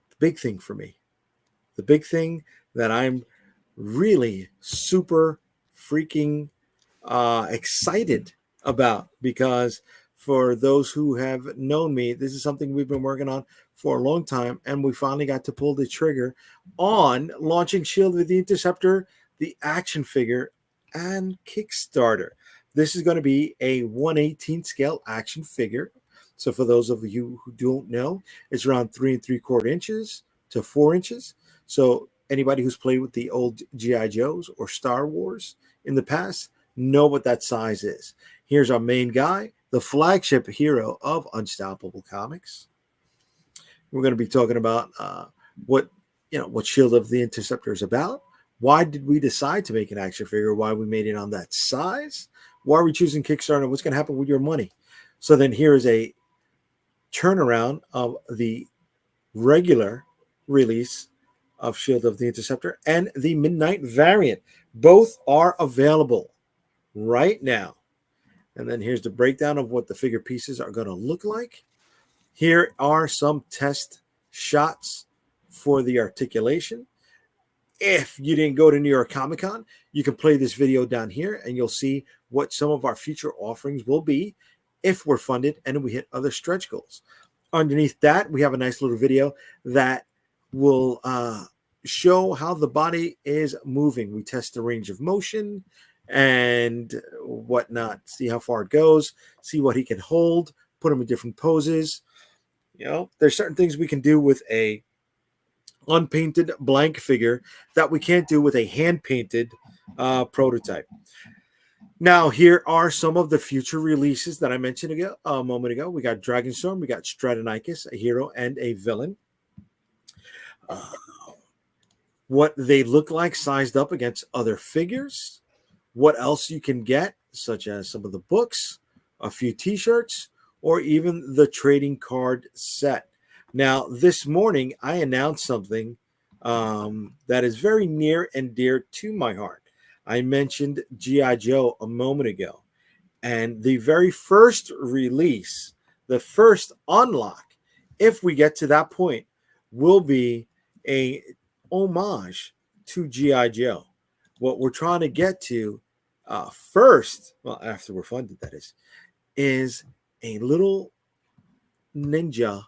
the big thing for me. The big thing that I'm really super freaking excited about, because for those who have known me, this is something we've been working on for a long time, and we finally got to pull the trigger on launching Shield with the Interceptor, the action figure, and Kickstarter. This is going to be a 1/18 scale action figure. So for those of you who don't know, it's around 3 3/4 inches to 4 inches. So anybody who's played with the old G.I. Joes or Star Wars in the past know what that size is. Here's our main guy, the flagship hero of Unstoppable Comics. We're going to be talking about what Shield of the Interceptor is about. Why did we decide to make an action figure? Why we made it on that size? Why are we choosing Kickstarter? What's going to happen with your money? So then here is a turnaround of the regular release of Shield of the Interceptor and the Midnight variant. Both are available right now. And then here's the breakdown of what the figure pieces are going to look like. Here are some test shots for the articulation. If you didn't go to New York Comic Con, you can play this video down here and you'll see what some of our future offerings will be if we're funded and we hit other stretch goals. Underneath that, we have a nice little video that will show how the body is moving. We test the range of motion and whatnot, see how far it goes, see what he can hold, put him in different poses. There's certain things we can do with a unpainted blank figure that we can't do with a hand-painted prototype. Now, here are some of the future releases that I mentioned a moment ago. We got Dragonstorm, we got Stratonicus, a hero and a villain. What they look like sized up against other figures. What else you can get, such as some of the books, a few t-shirts, or even the trading card set. Now, this morning, I announced something that is very near and dear to my heart. I mentioned G.I. Joe a moment ago, and the very first release, the first unlock, if we get to that point, will be a homage to G.I. Joe. What we're trying to get to first, well, after we're funded, that is a little ninja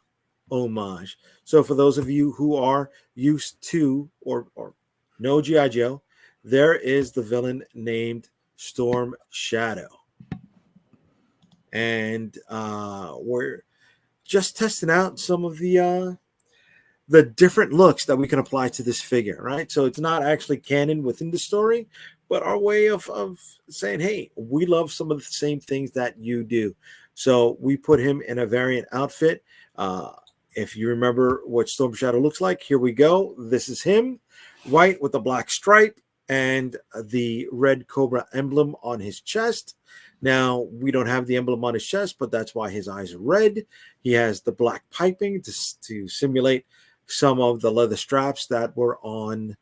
homage. So for those of you who are used to or know G.I. Joe, there is the villain named Storm Shadow. And just testing out some of the different looks that we can apply to this figure, right? So it's not actually canon within the story, but our way of saying, hey, we love some of the same things that you do. So we put him in a variant outfit. If you remember what Storm Shadow looks like, here we go. This is him, white with a black stripe and the red cobra emblem on his chest. Now, we don't have the emblem on his chest, but that's why his eyes are red. He has the black piping to simulate some of the leather straps that were on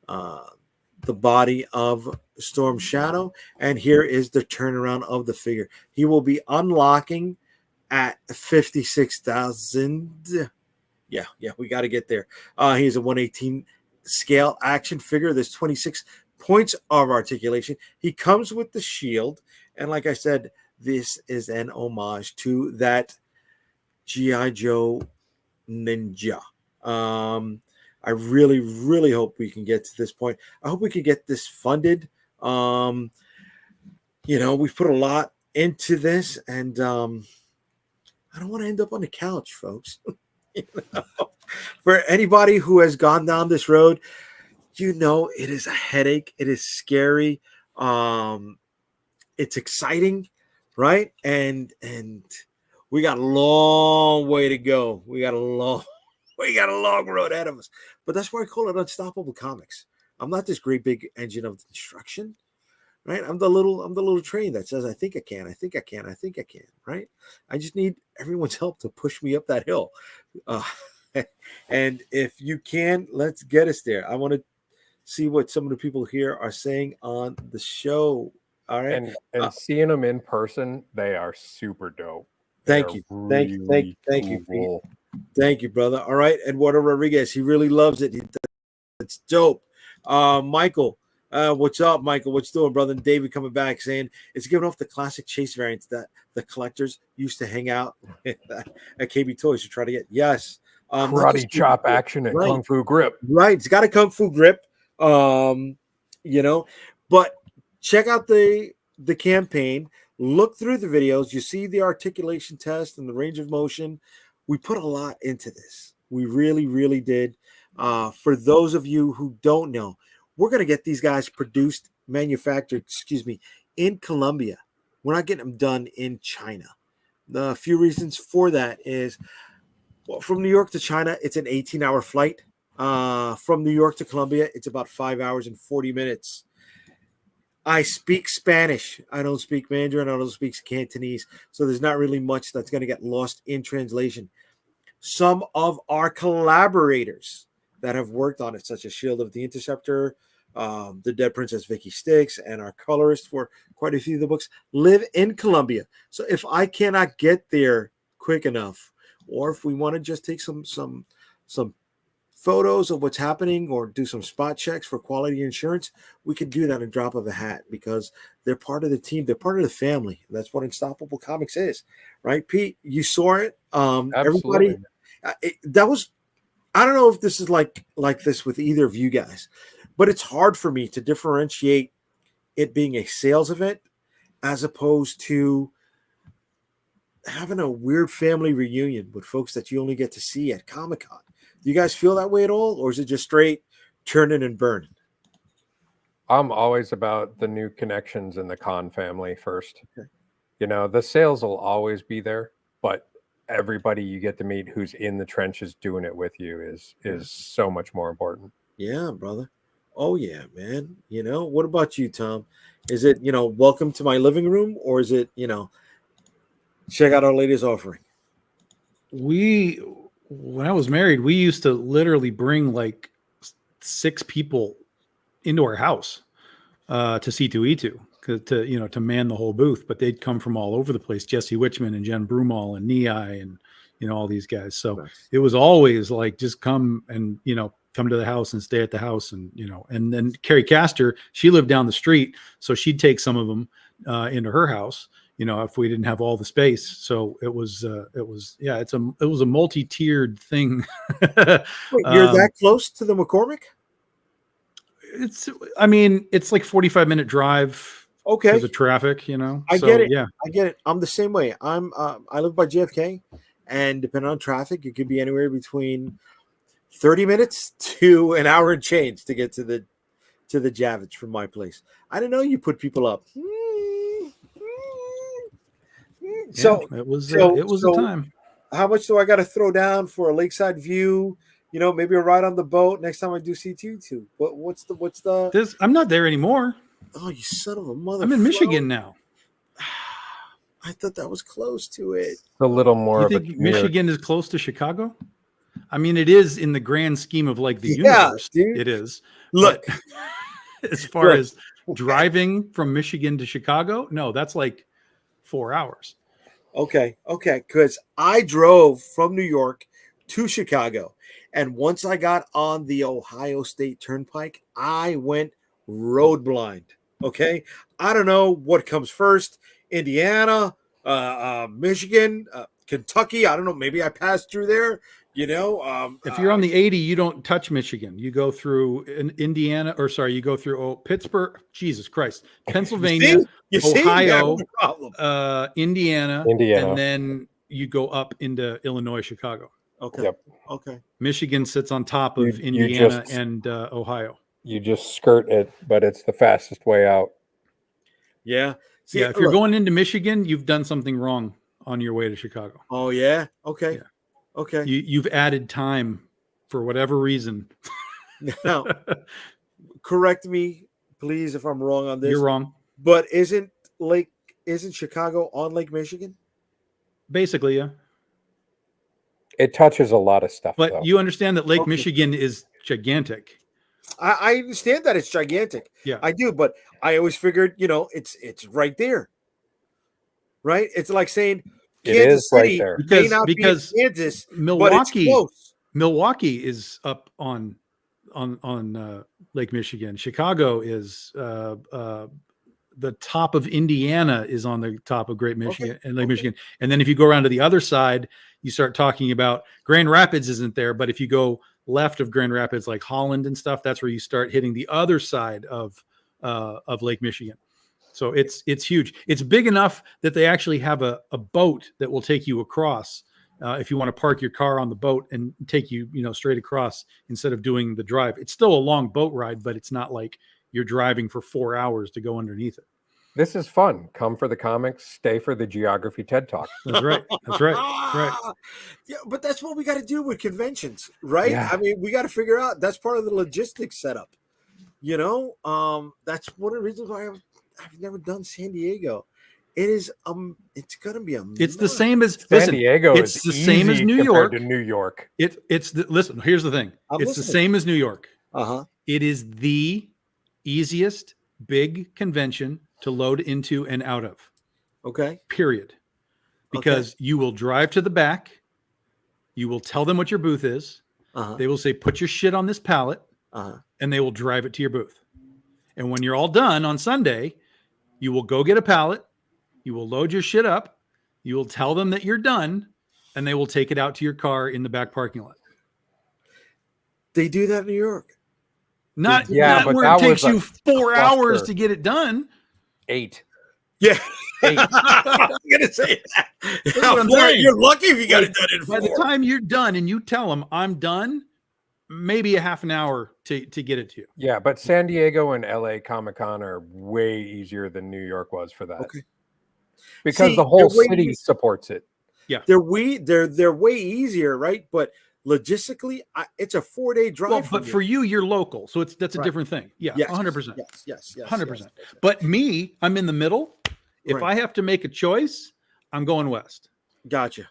the body of Storm Shadow. And here is the turnaround of the figure. He will be unlocking at 56,000. Yeah, we got to get there. He's a 118 scale action figure. There's 26 points of articulation. He comes with the shield. And like I said, this is an homage to that G.I. Joe Ninja. I really, really hope we can get to this point. I hope we can get this funded. We've put a lot into this, and I don't want to end up on the couch, folks. For anybody who has gone down this road, it is a headache. It is scary. It's exciting, right? And we got a long way to go. We got a long road ahead of us. But that's why I call it Unstoppable Comics. I'm not this great big engine of destruction, right? I'm the little train that says, I think I can, right? I just need everyone's help to push me up that hill. And if you can, let's get us there. I want to see what some of the people here are saying on the show. All right. And seeing them in person, they are super dope. Thank you. Thank you. Thank you, brother. All right. Eduardo Rodriguez, he really loves it. It's dope. Michael, what's up, Michael? What's doing, brother? And David coming back saying it's giving off the classic chase variants that the collectors used to hang out at KB Toys to try to get. Yes. Karate chop action and kung fu grip. Right. It's got a kung fu grip. But check out the campaign. Look through the videos. You see the articulation test and the range of motion. We put a lot into this. We really, really did. For those of you who don't know, we're going to get these guys manufactured, in Colombia. We're not getting them done in China. The few reasons for that is, well, from New York to China, it's an 18-hour flight. From New York to Colombia, it's about 5 hours and 40 minutes. I speak Spanish. I don't speak Mandarin. I don't speak Cantonese. So there's not really much that's going to get lost in translation. Some of our collaborators that have worked on it, such as Shield of the Interceptor, the Dead Princess Vicky Sticks, and our colorist for quite a few of the books, live in Colombia. So if I cannot get there quick enough, or if we want to just take some photos of what's happening or do some spot checks for quality insurance, we can do that in a drop of a hat because they're part of the team. They're part of the family. That's what Unstoppable Comics is, right? Pete, you saw it. Everybody, that was, I don't know if this is like this with either of you guys, but it's hard for me to differentiate it being a sales event as opposed to having a weird family reunion with folks that you only get to see at Comic-Con. Do you guys feel that way at all, or is it just straight turning and burning? I'm always about the new connections in the con family first. Okay. The sales will always be there, but everybody you get to meet who's in the trenches doing it with you is so much more important. Yeah, brother. Oh yeah, man. What about you, Tom? Is it, welcome to my living room, or is it, check out our latest offering? When I was married, we used to literally bring like 6 people into our house to C2E2 to man the whole booth, but they'd come from all over the place. Jesse Wichman and Jen Brumall and Nei and all these guys. So nice. It was always like just come and come to the house and stay at the house, and and then Carrie Castor, she lived down the street, so she'd take some of them into her house. If we didn't have all the space. So it was a multi-tiered thing. Wait, you're that close to the McCormick? It's like 45-minute drive. Okay. Because of traffic, I get it. Yeah. I get it. I'm the same way. I live by JFK, and depending on traffic, it could be anywhere between 30 minutes to an hour and change to get to the Javits from my place. I didn't know you put people up. So it was so a time. how much do I got to throw down for a lakeside view? You know, maybe a ride on the boat next time I do C2. What's the? I'm not there anymore. Oh, you son of a mother! I'm in Michigan now. I thought that was close to it. It's a little more You of a think Michigan is close to Chicago? I mean, it is in the grand scheme of like the universe. Dude. It is. Look, as far as driving from Michigan to Chicago, no, that's like 4 hours. Okay, because I drove from New York to Chicago, and once I got on the Ohio State Turnpike, I went road blind. Okay, I don't know what comes first: Indiana, Michigan, Kentucky. I don't know. Maybe I passed through there. You know, if you're on the 80, you don't touch Michigan. You go through Indiana, or sorry, you go through Pittsburgh. Jesus Christ, Pennsylvania, Ohio, Indiana, and then you go up into Illinois, Chicago. Okay. Yep. Okay. Michigan sits on top of Indiana and Ohio. You just skirt it, but it's the fastest way out. Yeah. See, if you're going into Michigan, you've done something wrong on your way to Chicago. Oh yeah. Okay. Yeah. Okay. You've added time for whatever reason. Now, correct me, please, if I'm wrong on this. You're wrong. But isn't Chicago on Lake Michigan? Basically, yeah. It touches a lot of stuff. But though. You understand that Lake Michigan is gigantic. I understand that it's gigantic. Yeah, I do. But I always figured, it's right there. Right? It's like saying Kansas City right there. may not because be in Kansas, Milwaukee, but it's close. Milwaukee is up on Lake Michigan. Chicago is the top of Indiana is on the top of Great Michigan and Lake Michigan. And then if you go around to the other side, you start talking about Grand Rapids isn't there, but if you go left of Grand Rapids, like Holland and stuff, that's where you start hitting the other side of Lake Michigan. So it's huge. It's big enough that they actually have a boat that will take you across if you want to park your car on the boat and take you, straight across instead of doing the drive. It's still a long boat ride, but it's not like you're driving for 4 hours to go underneath it. This is fun. Come for the comics, stay for the geography TED Talk. That's right. That's right. That's right. Yeah, but that's what we got to do with conventions, right? Yeah. I mean, we got to figure out that's part of the logistics setup. That's one of the reasons why I've never done San Diego. It is it's gonna be it's the same as San Diego. It's the same as New York. To New York. Listen. Here's the thing. It's the same as New York. It is the easiest big convention to load into and out of. Okay. Period. Because you will drive to the back. You will tell them what your booth is. They will say, "Put your shit on this pallet," and they will drive it to your booth. And when you're all done on Sunday, you will go get a pallet. You will load your shit up. You will tell them that you're done, and they will take it out to your car in the back parking lot. They do that in New York. Not but where that it takes was you 4 hours to get it done. 8. Yeah. 8. I'm gonna say that. What I'm saying. You're lucky if you got it done in 4. By the time you're done and you tell them I'm done, maybe a half an hour to get it to you. Yeah, but San Diego and LA Comic-Con are way easier than New York was for that. Okay. Because the whole city supports it. Yeah. They're way easier, right? But logistically, it's a 4-day drive. Well, but for you, you're local, so that's a different thing. Yeah, yes, 100%. Yes, 100%. Yes. But me, I'm in the middle. If I have to make a choice, I'm going west. Gotcha.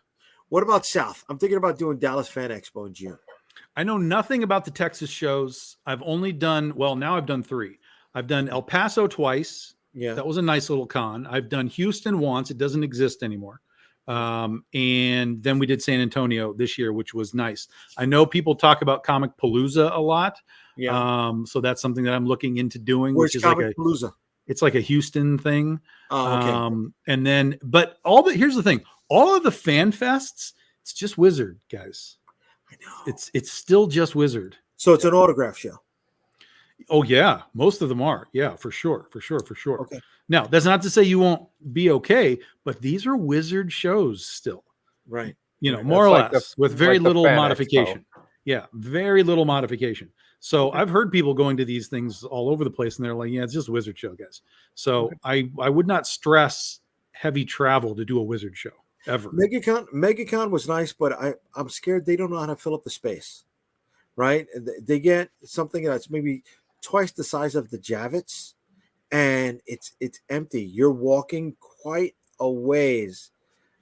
What about south? I'm thinking about doing Dallas Fan Expo in June. I know nothing about the Texas shows. I've only done, now I've done 3. I've done El Paso twice. Yeah. That was a nice little con. I've done Houston once. It doesn't exist anymore. And then we did San Antonio this year, which was nice. I know people talk about Comic Palooza a lot. Yeah. So that's something that I'm looking into doing. Where's which is Comic Palooza? It's like a Houston thing. Oh, okay. And then, but here's the thing. All of the fan fests, it's just Wizard, guys. I know. It's still just Wizard. So it's an autograph show. Oh yeah, most of them are. Yeah, for sure. Okay. Now, that's not to say you won't be okay, but these are Wizard shows still. Right. you know, Right. more or It's like less, the- with very like the little Fan Expo. modification. Yeah, very little modification. So I've heard people going to these things all over the place, and they're like, "Yeah, it's just a wizard show, guys." So I would not stress heavy travel to do a wizard show ever. MegaCon was nice, but I'm scared they don't know how to fill up the space. Right? They get something that's maybe twice the size of the Javits, and it's empty. You're walking quite a ways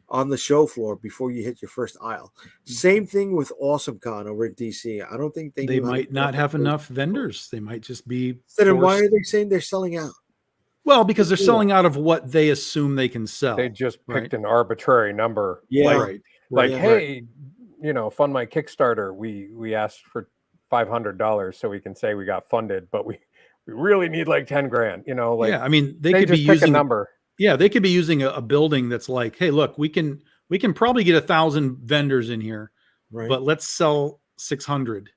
on the show floor before you hit your first aisle. Same thing with AwesomeCon over at DC. I don't think They knew how to might fill up not the have space. enough vendors. They might just be So then why forced. are they saying they're selling out? Well, because they're selling out of what they assume they can sell. They just right? picked an arbitrary number. Yeah. Right. Like, Yeah. hey, you know, fund my Kickstarter. We asked for $500 so we can say we got funded, but we really need like 10 grand, you know, like, yeah, I mean, they could just be pick using a number. Yeah, they could be using a building that's like, hey, look, we can probably get 1,000 vendors in here, Right. but let's sell 600,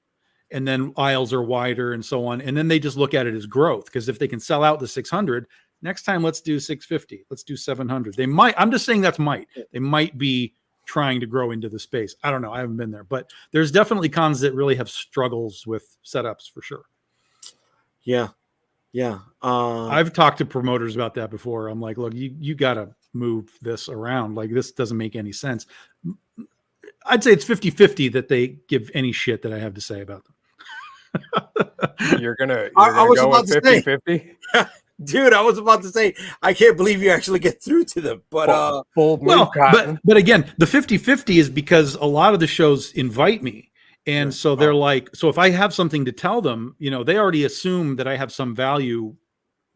and then aisles are wider and so on. And then they just look at it as growth, because if they can sell out the 600, next time let's do 650, let's do 700. They might. I'm just saying they might be trying to grow into the space. I don't know. I haven't been there, but there's definitely cons that really have struggles with setups for sure. Yeah. Yeah. I've talked to promoters about that before. I'm like, look, you got to move this around. Like, this doesn't make any sense. I'd say it's 50-50 that they give any shit that I have to say about them. You're gonna I was go about with to say. 50-50? Dude, I was about to say, I can't believe you actually get through to them. But Bold move, well, Cotton. but again, the 50-50 is because a lot of the shows invite me. And so they're like, so if I have something to tell them, you know, they already assume that I have some value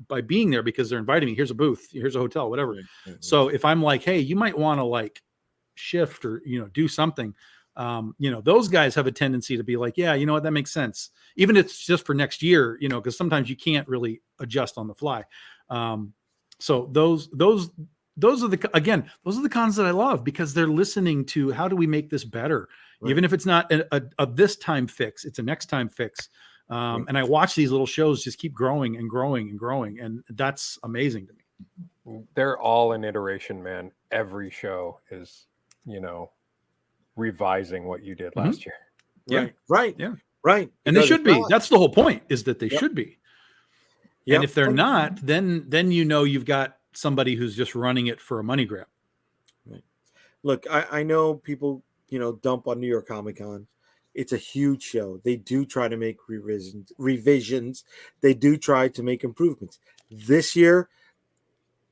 by being there because they're inviting me. Here's a booth, here's a hotel, whatever. So if I'm like, hey, you might want to like shift or, you know, do something, you know, those guys have a tendency to be like, yeah, you know what, that makes sense. Even if it's just for next year, you know, because sometimes you can't really adjust on the fly. So those are the cons that I love, because they're listening to, how do we make this better? Right. Even if it's not a this time fix, it's a next time fix. And I watch these little shows just keep growing and growing and growing. And that's amazing to me. They're all an iteration, man. Every show is, you know, revising what you did last year. Right. And they should be. That's the whole point, is that they should be. Yep. And if they're not, then you know you've got somebody who's just running it for a money grab. Right. Look, I know people, you know, dump on New York Comic Con. It's a huge show. They do try to make revisions. They do try to make improvements. This year,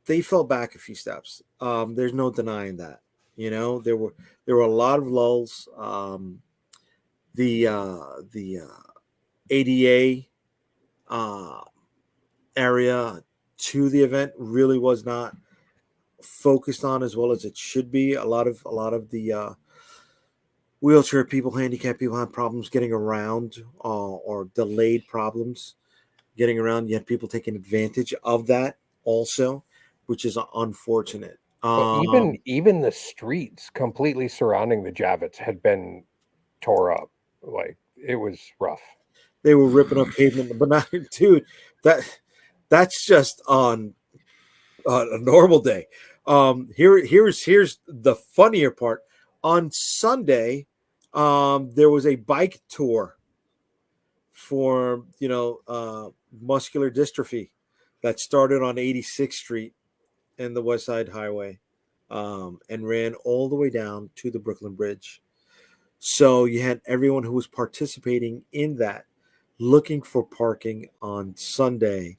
they fell back a few steps. There's no denying that. You know, there were a lot of lulls. The ADA area to the event really was not focused on as well as it should be. A lot of the wheelchair people, handicapped people have problems getting around, or delayed problems getting around. You have people taking advantage of that also, which is unfortunate. But even the streets completely surrounding the Javits had been tore up. Like, it was rough. They were ripping up pavement, but not, dude. That's just on a normal day. Here's the funnier part. On Sunday, there was a bike tour for, you know, muscular dystrophy that started on 86th Street and the West Side Highway, and ran all the way down to the Brooklyn Bridge. So you had everyone who was participating in that looking for parking on Sunday,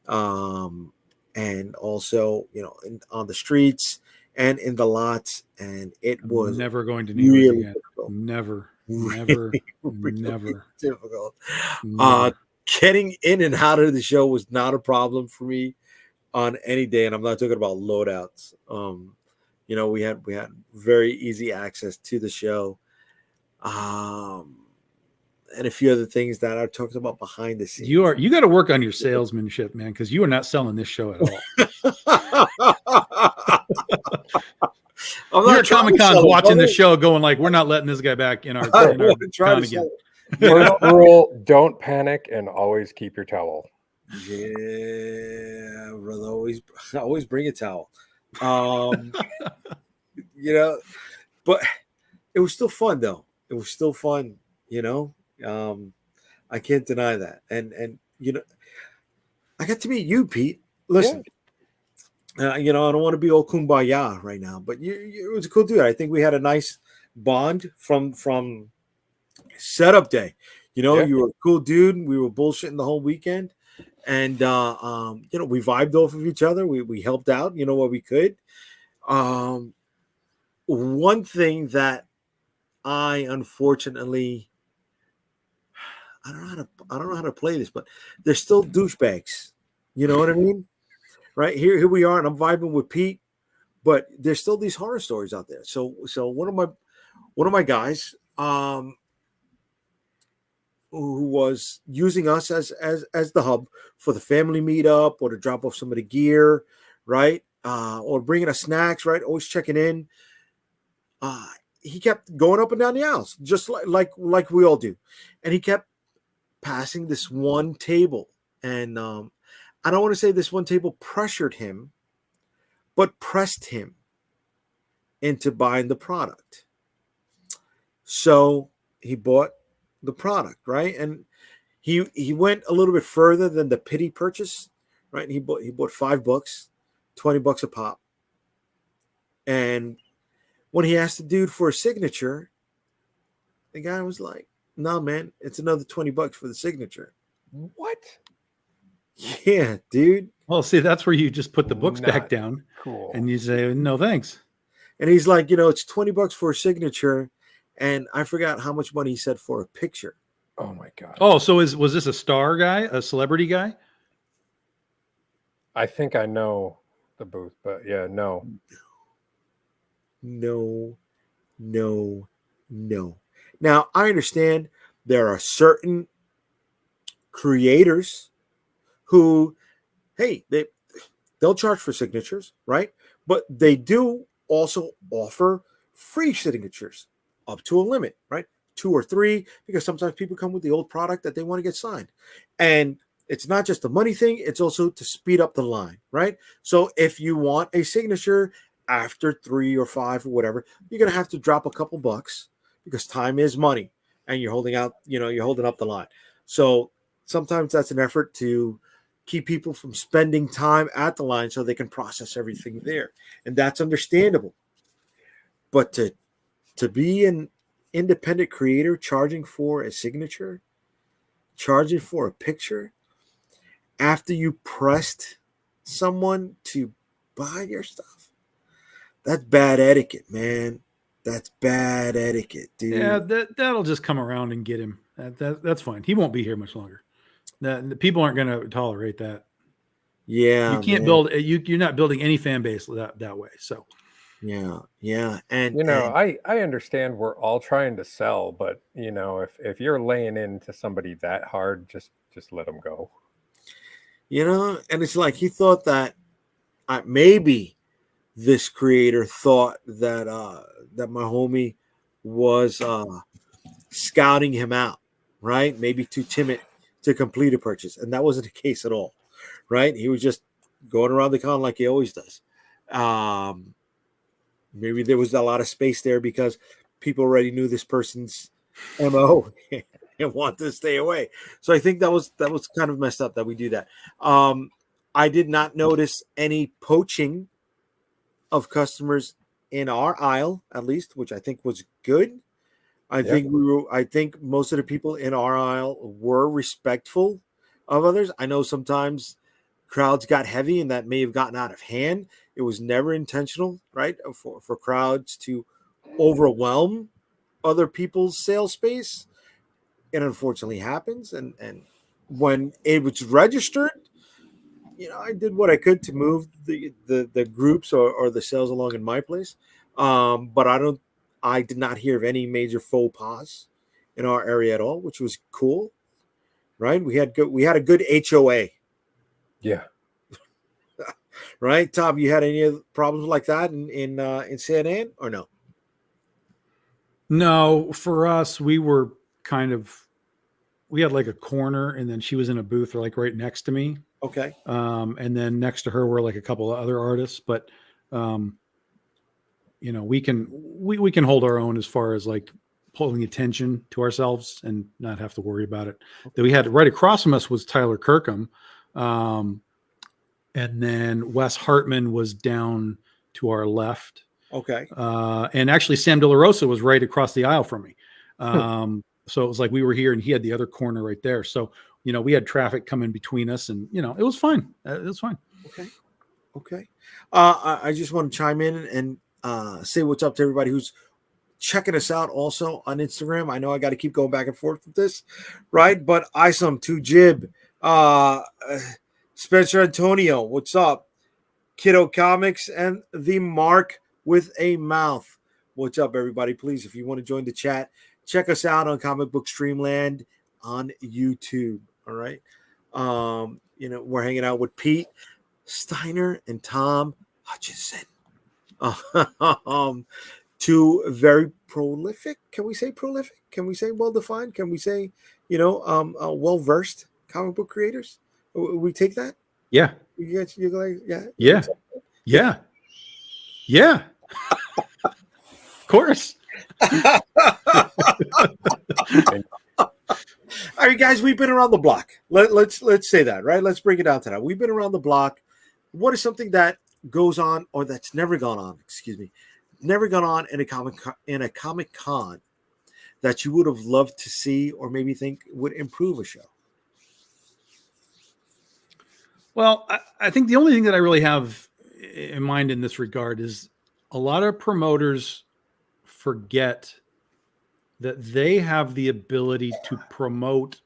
and also, you know, on the streets and in the lots, and it was never going to New York again. Difficult. Never difficult. Getting in and out of the show was not a problem for me on any day, and I'm not talking about loadouts. You know, we had very easy access to the show, and a few other things that I talked about behind the scenes. You got to work on your salesmanship, man, because you are not selling this show at all. You're at Comic-Con watching the show going like, we're not letting this guy back in our town again. First rule, don't panic and always keep your towel. Yeah, brother, always bring a towel. You know, but it was still fun though. It was still fun, you know. Um, I can't deny that. And I got to meet you, Pete. Yeah. Listen, I don't want to be all kumbaya right now, but it was a cool dude. I think we had a nice bond from setup day. Yeah. You were a cool dude. We were bullshitting the whole weekend, and we vibed off of each other. We helped out, what we could. Um, One thing that I unfortunately I don't know how to play this, but they're still douchebags. You know what I mean? Right here we are, and I'm vibing with Pete, but there's still these horror stories out there. So one of my guys, who was using us as the hub for the family meetup or to drop off some of the gear, right? Or bringing us snacks, right? Always checking in. Uh, he kept going up and down the aisles, just like we all do, and he kept passing this one table, and I don't want to say this one table pressured him, but pressed him into buying the product. So he bought the product, right? And he went a little bit further than the pity purchase, right? He bought $5, $20 a pop. And when he asked the dude for a signature, the guy was like, "No, man, it's another $20 for the signature." What? Yeah, dude. Well, see, that's where you just put the books back Not down cool. and you say, no, thanks. And he's like, it's $20 for a signature, and I forgot how much money he said for a picture. Oh my god. Oh, so was this a star guy, a celebrity guy? I think I know the booth, but yeah, no. No, no, no. Now, I understand there are certain creators who, hey, they'll charge for signatures, right? But they do also offer free signatures up to a limit, right? 2 or 3, because sometimes people come with the old product that they want to get signed. And it's not just a money thing, it's also to speed up the line, right? So if you want a signature after 3 or 5 or whatever, you're going to have to drop a couple bucks, because time is money, and you're holding up the line. So sometimes that's an effort to keep people from spending time at the line so they can process everything there. And that's understandable. But to be an independent creator charging for a signature, charging for a picture after you pressed someone to buy your stuff, that's bad etiquette, man. That's bad etiquette, dude. Yeah, that'll just come around and get him. That's fine. He won't be here much longer. The people aren't going to tolerate that. Yeah, You can't man. build you're not building any fan base that way. So Yeah. And I understand we're all trying to sell, but if you're laying into somebody that hard, just let them go. and it's like he thought that maybe this creator thought that my homie was scouting him out, right? Maybe too timid to complete a purchase, and that wasn't the case at all, right? He was just going around the con like he always does. Maybe there was a lot of space there because people already knew this person's MO and want to stay away. So I think that was kind of messed up that we do that. I did not notice any poaching of customers in our aisle, at least, which I think was good. I think most of the people in our aisle were respectful of others. I know sometimes crowds got heavy and that may have gotten out of hand. It was never intentional, right? For crowds to overwhelm other people's sales space. It unfortunately happens. And when it was registered, I did what I could to move the groups or the sales along in my place. But I did not hear of any major faux pas in our area at all, which was cool. Right? We had a good HOA. Yeah. Right, Tom, you had any problems like that in San Ann or no? no, for us, we had like a corner, and then she was in a booth like right next to me. Okay. And then next to her were like a couple of other artists, but we can hold our own as far as like pulling attention to ourselves and not have to worry about it. That we had right across from us was Tyler Kirkham. And then Wes Hartman was down to our left. Okay. And actually Sam De La Rosa was right across the aisle from me. So it was like we were here and he had the other corner right there. So, we had traffic coming between us and, it was fine. It was fine. Okay. I just want to chime in and say what's up to everybody who's checking us out also on Instagram. I know I got to keep going back and forth with this, right? But Isom, 2Jib, Spencer Antonio, what's up? Kiddo Comics and the Mark with a Mouth. What's up, everybody? Please, if you want to join the chat, check us out on Comic Book Streamland on YouTube. All right. We're hanging out with Pete Steiner and Tom Hutchison. Two very prolific. Can we say prolific? Can we say well-defined? Can we say, well-versed comic book creators? We take that? Yeah. You guys, yeah. Yeah. Yeah. Of course. All right, guys, we've been around the block. Let's say that, right? Let's bring it down to that. We've been around the block. What is something that goes on or that's never gone on, in a comic con that you would have loved to see or maybe think would improve a show? Well, I think the only thing that I really have in mind in this regard is a lot of promoters forget that they have the ability to promote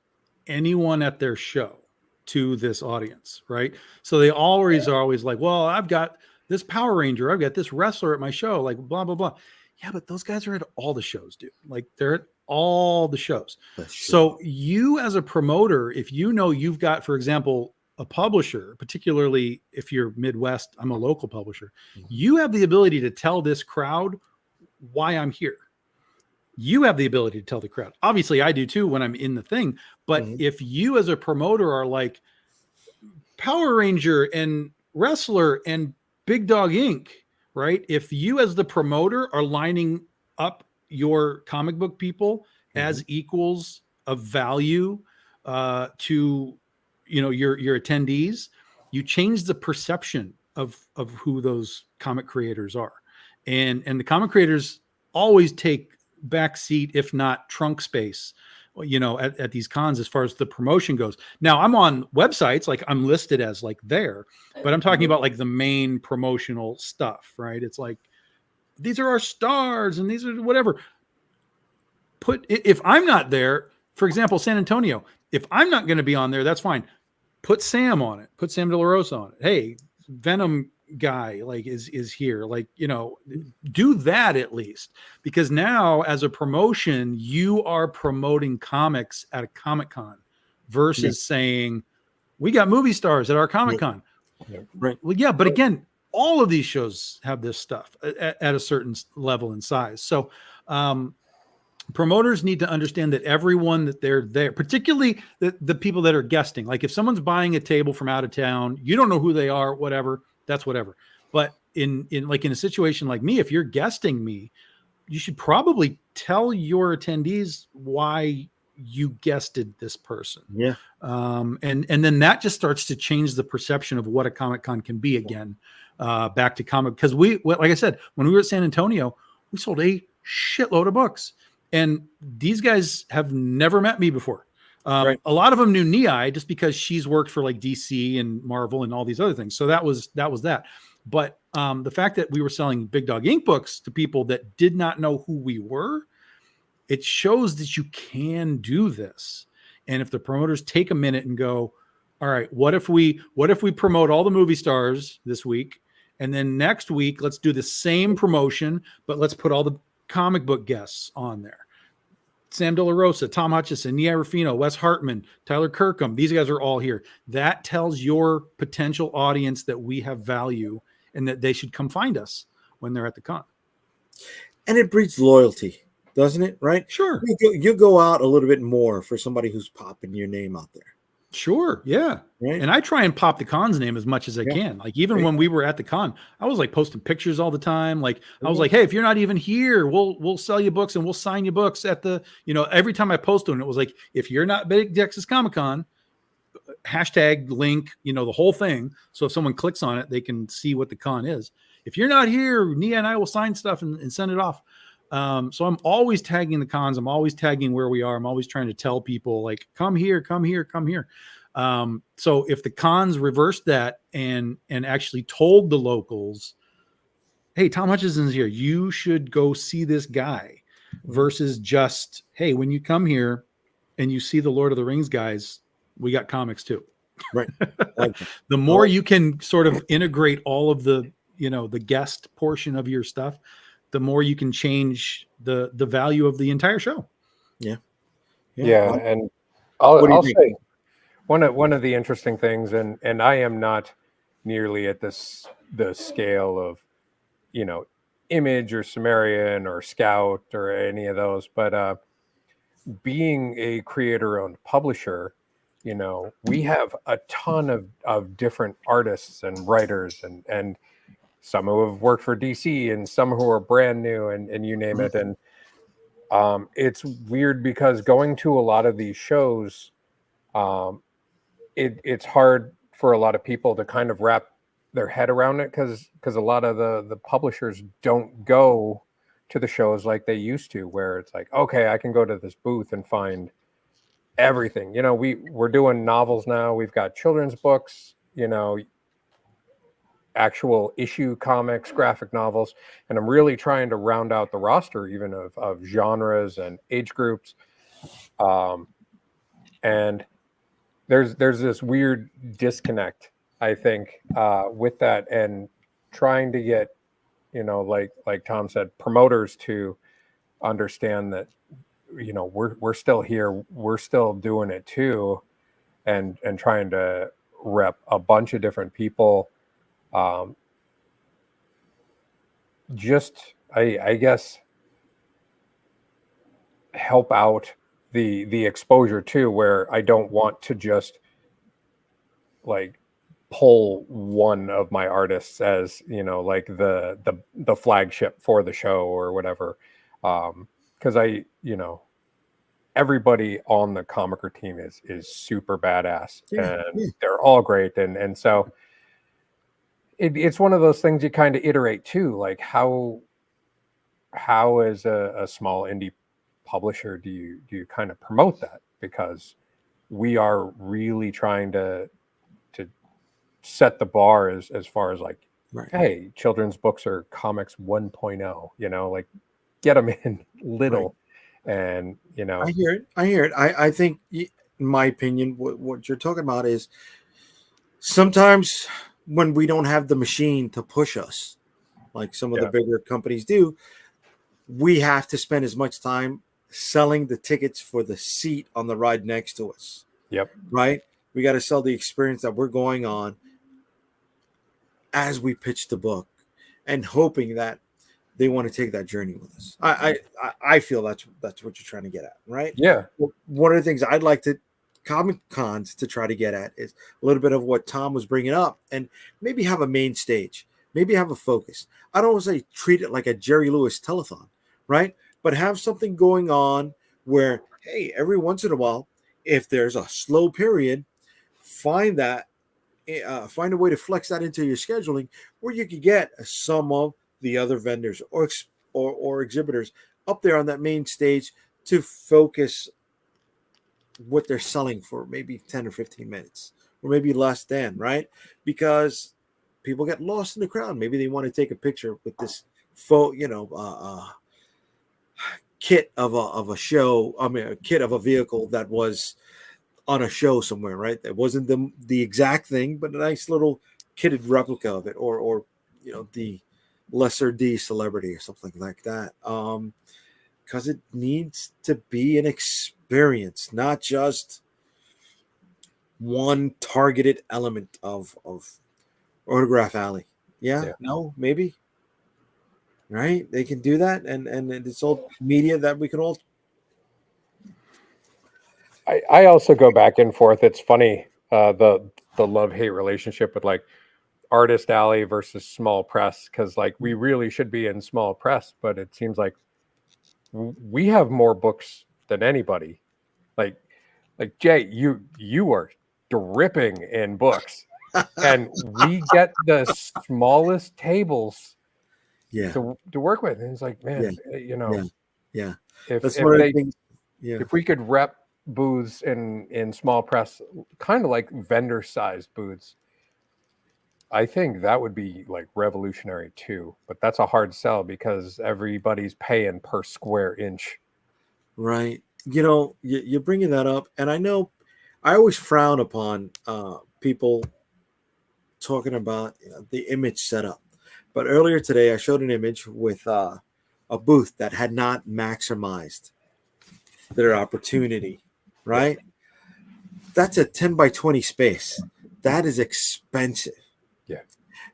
anyone at their show to this audience, right? So they always are always like, well, I've got this Power Ranger, I've got this wrestler at my show, like blah, blah, blah. Yeah, but those guys are at all the shows, dude. Like they're at all the shows. So you as a promoter, if you've got, for example, a publisher, particularly if you're Midwest, I'm a local publisher, you have the ability to tell this crowd why I'm here. You have the ability to tell the crowd. Obviously, I do too when I'm in the thing. But if you as a promoter are like Power Ranger and wrestler and Big Dog Inc., right? If you as the promoter are lining up your comic book people as equals of value to your attendees, you change the perception of who those comic creators are. And the comic creators always take backseat, if not trunk space, at these cons as far as the promotion goes. Now I'm on websites, like I'm listed as like there, but I'm talking about like the main promotional stuff, right? It's like, these are our stars and these are whatever. If I'm not there, for example, San Antonio, if I'm not going to be on there, that's fine. Put Sam on it. Put Sam De La Rosa on it. Hey, Venom guy like is here, like do that at least, because now as a promotion you are promoting comics at a Comic-Con versus saying we got movie stars at our Comic-Con. Right. Well, yeah, but again, all of these shows have this stuff at a certain level and size. So promoters need to understand that everyone that they're there, particularly the people that are guesting, like if someone's buying a table from out of town, you don't know who they are, whatever, that's whatever. But in a situation like me, if you're guesting me, you should probably tell your attendees why you guested this person. Yeah. And then that just starts to change the perception of what a Comic-Con can be again, back to comic. Because like I said, when we were at San Antonio, we sold a shitload of books. And these guys have never met me before. A lot of them knew Nei just because she's worked for like DC and Marvel and all these other things. So that was that. But the fact that we were selling Big Dog Inc. books to people that did not know who we were, it shows that you can do this. And if the promoters take a minute and go, all right, what if we promote all the movie stars this week, and then next week let's do the same promotion, but let's put all the comic book guests on there. Sam De La Rosa, Tom Hutchison, Nia Ruffino, Wes Hartman, Tyler Kirkham. These guys are all here. That tells your potential audience that we have value and that they should come find us when they're at the con. And it breeds loyalty, doesn't it? Right? Sure. You go out a little bit more for somebody who's popping your name out there. Sure. Yeah. Right. And I try and pop the con's name as much as I Yeah. can. Like even Great. when we were at the con, I was like posting pictures all the time. Like I was Mhm. like, hey, if you're not even here, we'll sell you books and we'll sign you books at the, every time I post one, it was like, if you're not big Texas Comic Con, hashtag link, the whole thing. So if someone clicks on it, they can see what the con is. If you're not here, Nia and I will sign stuff and send it off. So I'm always tagging the cons. I'm always tagging where we are. I'm always trying to tell people like, come here, come here, come here. So if the cons reversed that and actually told the locals, hey, Tom Hutchinson's here, you should go see this guy, versus just, hey, when you come here and you see the Lord of the Rings guys, we got comics too. Right. Like that. The more you can sort of integrate all of the, the guest portion of your stuff, the more you can change the value of the entire show. Yeah. Yeah, and What do you I'll think? say one of the interesting things, and I am not nearly at the scale of, Image or Sumerian or Scout or any of those, but being a creator-owned publisher, we have a ton of different artists and writers, and some who have worked for DC and some who are brand new, and you name it. And it's weird because going to a lot of these shows, it's hard for a lot of people to kind of wrap their head around it, because a lot of the publishers don't go to the shows like they used to, where it's like, okay, I can go to this booth and find everything. We're doing novels now. We've got children's books, actual issue comics, graphic novels, and I'm really trying to round out the roster even of genres and age groups. And there's this weird disconnect, I think, with that, and trying to get, like Tom said, promoters to understand that, we're still here, we're still doing it too, and trying to rep a bunch of different people. Just I guess help out the exposure too, where I don't want to just like pull one of my artists as, like the flagship for the show or whatever, because everybody on the comicer team is super badass, Yeah. and they're all great, and so it's one of those things you kind of iterate too, like how as a small indie publisher do you kind of promote that, because we are really trying to set the bar as far as like, Right. hey, children's books are comics 1.0, like get them in little. Right. And I hear it. I think, in my opinion, what you're talking about is sometimes when we don't have the machine to push us, like some of the bigger companies do, we have to spend as much time selling the tickets for the seat on the ride next to us. Yep. Right? We got to sell the experience that we're going on as we pitch the book, and hoping that they want to take that journey with us. I feel that's what you're trying to get at, right? Yeah. One of the things I'd like to Comic Cons to try to get at is a little bit of what Tom was bringing up, and maybe have a main stage, maybe have a focus. I don't want to say treat it like a Jerry Lewis telethon, right? But have something going on where, hey, every once in a while, if there's a slow period, find a way to flex that into your scheduling, where you could get some of the other vendors or exhibitors up there on that main stage to focus what they're selling for maybe 10 or 15 minutes, or maybe less than, right? Because people get lost in the crowd. Maybe they want to take a picture with this kit of a show. I mean, a kit of a vehicle that was on a show somewhere, right? That wasn't the exact thing, but a nice little kitted replica of it, or the lesser D celebrity or something like that. Because it needs to be an experience, not just one targeted element of Autograph Alley. Yeah. No, maybe. Right? They can do that, and it's all media that we can all I also go back and forth. It's funny, the love-hate relationship with like Artist Alley versus small press, because like we really should be in small press, but it seems like we have more books than anybody. Like Jay, you are dripping in books, and we get the smallest tables Yeah, to work with. And it's like, yeah, man, yeah, yeah. if That's one of the they things. Yeah, if we could rep booths in small press, kind of like vendor sized booths, I think that would be like revolutionary too. But that's a hard sell because everybody's paying per square inch. right. You're bringing that up, and I know I always frown upon people talking about the image setup. But earlier today, I showed an image with a booth that had not maximized their opportunity, Yeah. right? That's a 10 by 20 space. That is expensive. Yeah.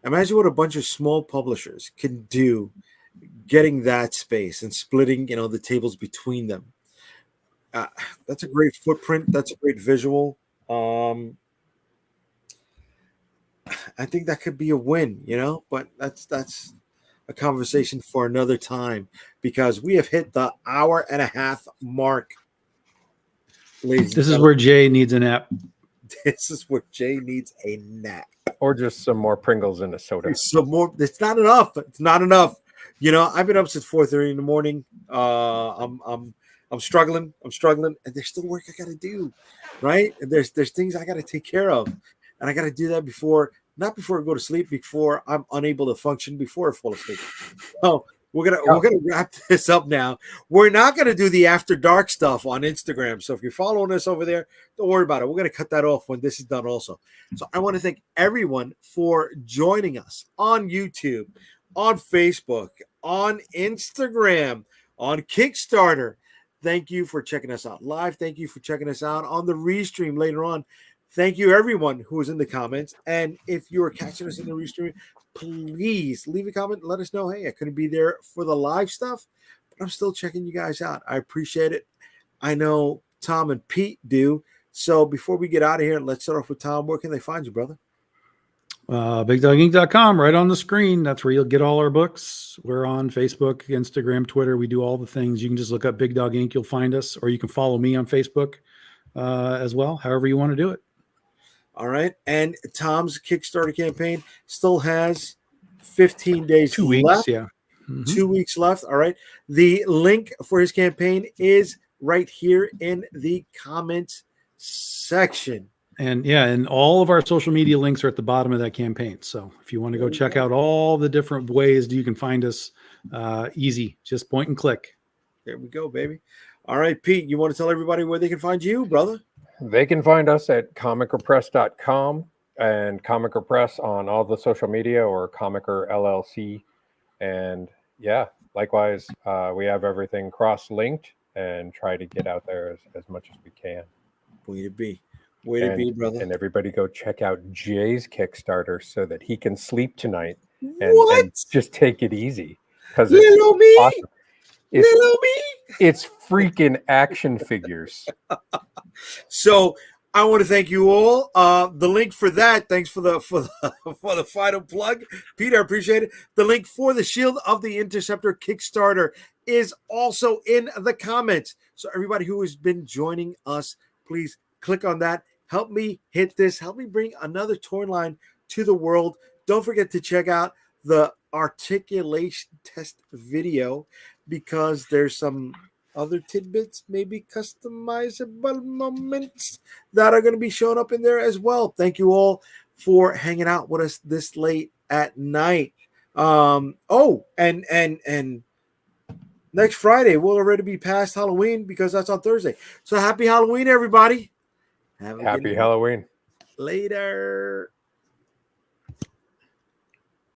Imagine what a bunch of small publishers can do getting that space and splitting, the tables between them. Uh, that's a great footprint. That's a great visual. Um, I think that could be a win, but that's a conversation for another time because we have hit the hour and a half mark, ladies and This is where gentlemen. Jay needs an app. This is where Jay needs a nap. Or just some more Pringles in a soda. Some more. It's not enough. It's not enough. I've been up since 4:30 in the morning. I'm struggling. And there's still work I got to do, right? And there's things I got to take care of, and I got to do that not before I go to sleep, before I'm unable to function, before I fall asleep. So we're gonna wrap this up now. We're not gonna do the after dark stuff on Instagram. So if you're following us over there, don't worry about it. We're gonna cut that off when this is done also. So I want to thank everyone for joining us on YouTube, on Facebook, on Instagram, on Kickstarter. Thank you for checking us out live. Thank you for checking us out on the restream later on. Thank you, everyone who was in the comments. And if you are catching us in the restream, please leave a comment. Let us know, hey, I couldn't be there for the live stuff, but I'm still checking you guys out. I appreciate it. I know Tom and Pete do. So before we get out of here, let's start off with Tom. Where can they find you, brother? BigDogInc.com, right on the screen. That's where you'll get all our books. We're on Facebook, Instagram, Twitter. We do all the things. You can just look up Big Dog Inc. You'll find us, or you can follow me on Facebook as well, however you want to do it. All right. And Tom's Kickstarter campaign still has 15 days 2 weeks, left. yeah. Mm-hmm. 2 weeks left. All right. The link for his campaign is right here in the comments section. And all of our social media links are at the bottom of that campaign. So if you want to go check out all the different ways you can find us, easy, just point and click. There we go, baby. All right, Pete, you want to tell everybody where they can find you, brother? They can find us at comicerpress.com and Comicer Press on all the social media, or Comicer LLC. And yeah, likewise, we have everything cross-linked and try to get out there as much as we can. Way to be. Way to be, brother. And everybody go check out Jay's Kickstarter so that he can sleep tonight and just take it easy. Because little me, awesome. Little me. It's freaking action figures. So I want to thank you all. The link for that, thanks for the final plug, Peter. I appreciate it. The link for the Shield of the Interceptor Kickstarter is also in the comments. So everybody who has been joining us, please click on that. Help me hit this. Help me bring another toy line to the world. Don't forget to check out the articulation test video, because there's some other tidbits, maybe customizable moments that are going to be showing up in there as well. Thank you all for hanging out with us this late at night. And next Friday will already be past Halloween, because that's on Thursday. So happy Halloween, everybody. Happy Halloween. Later.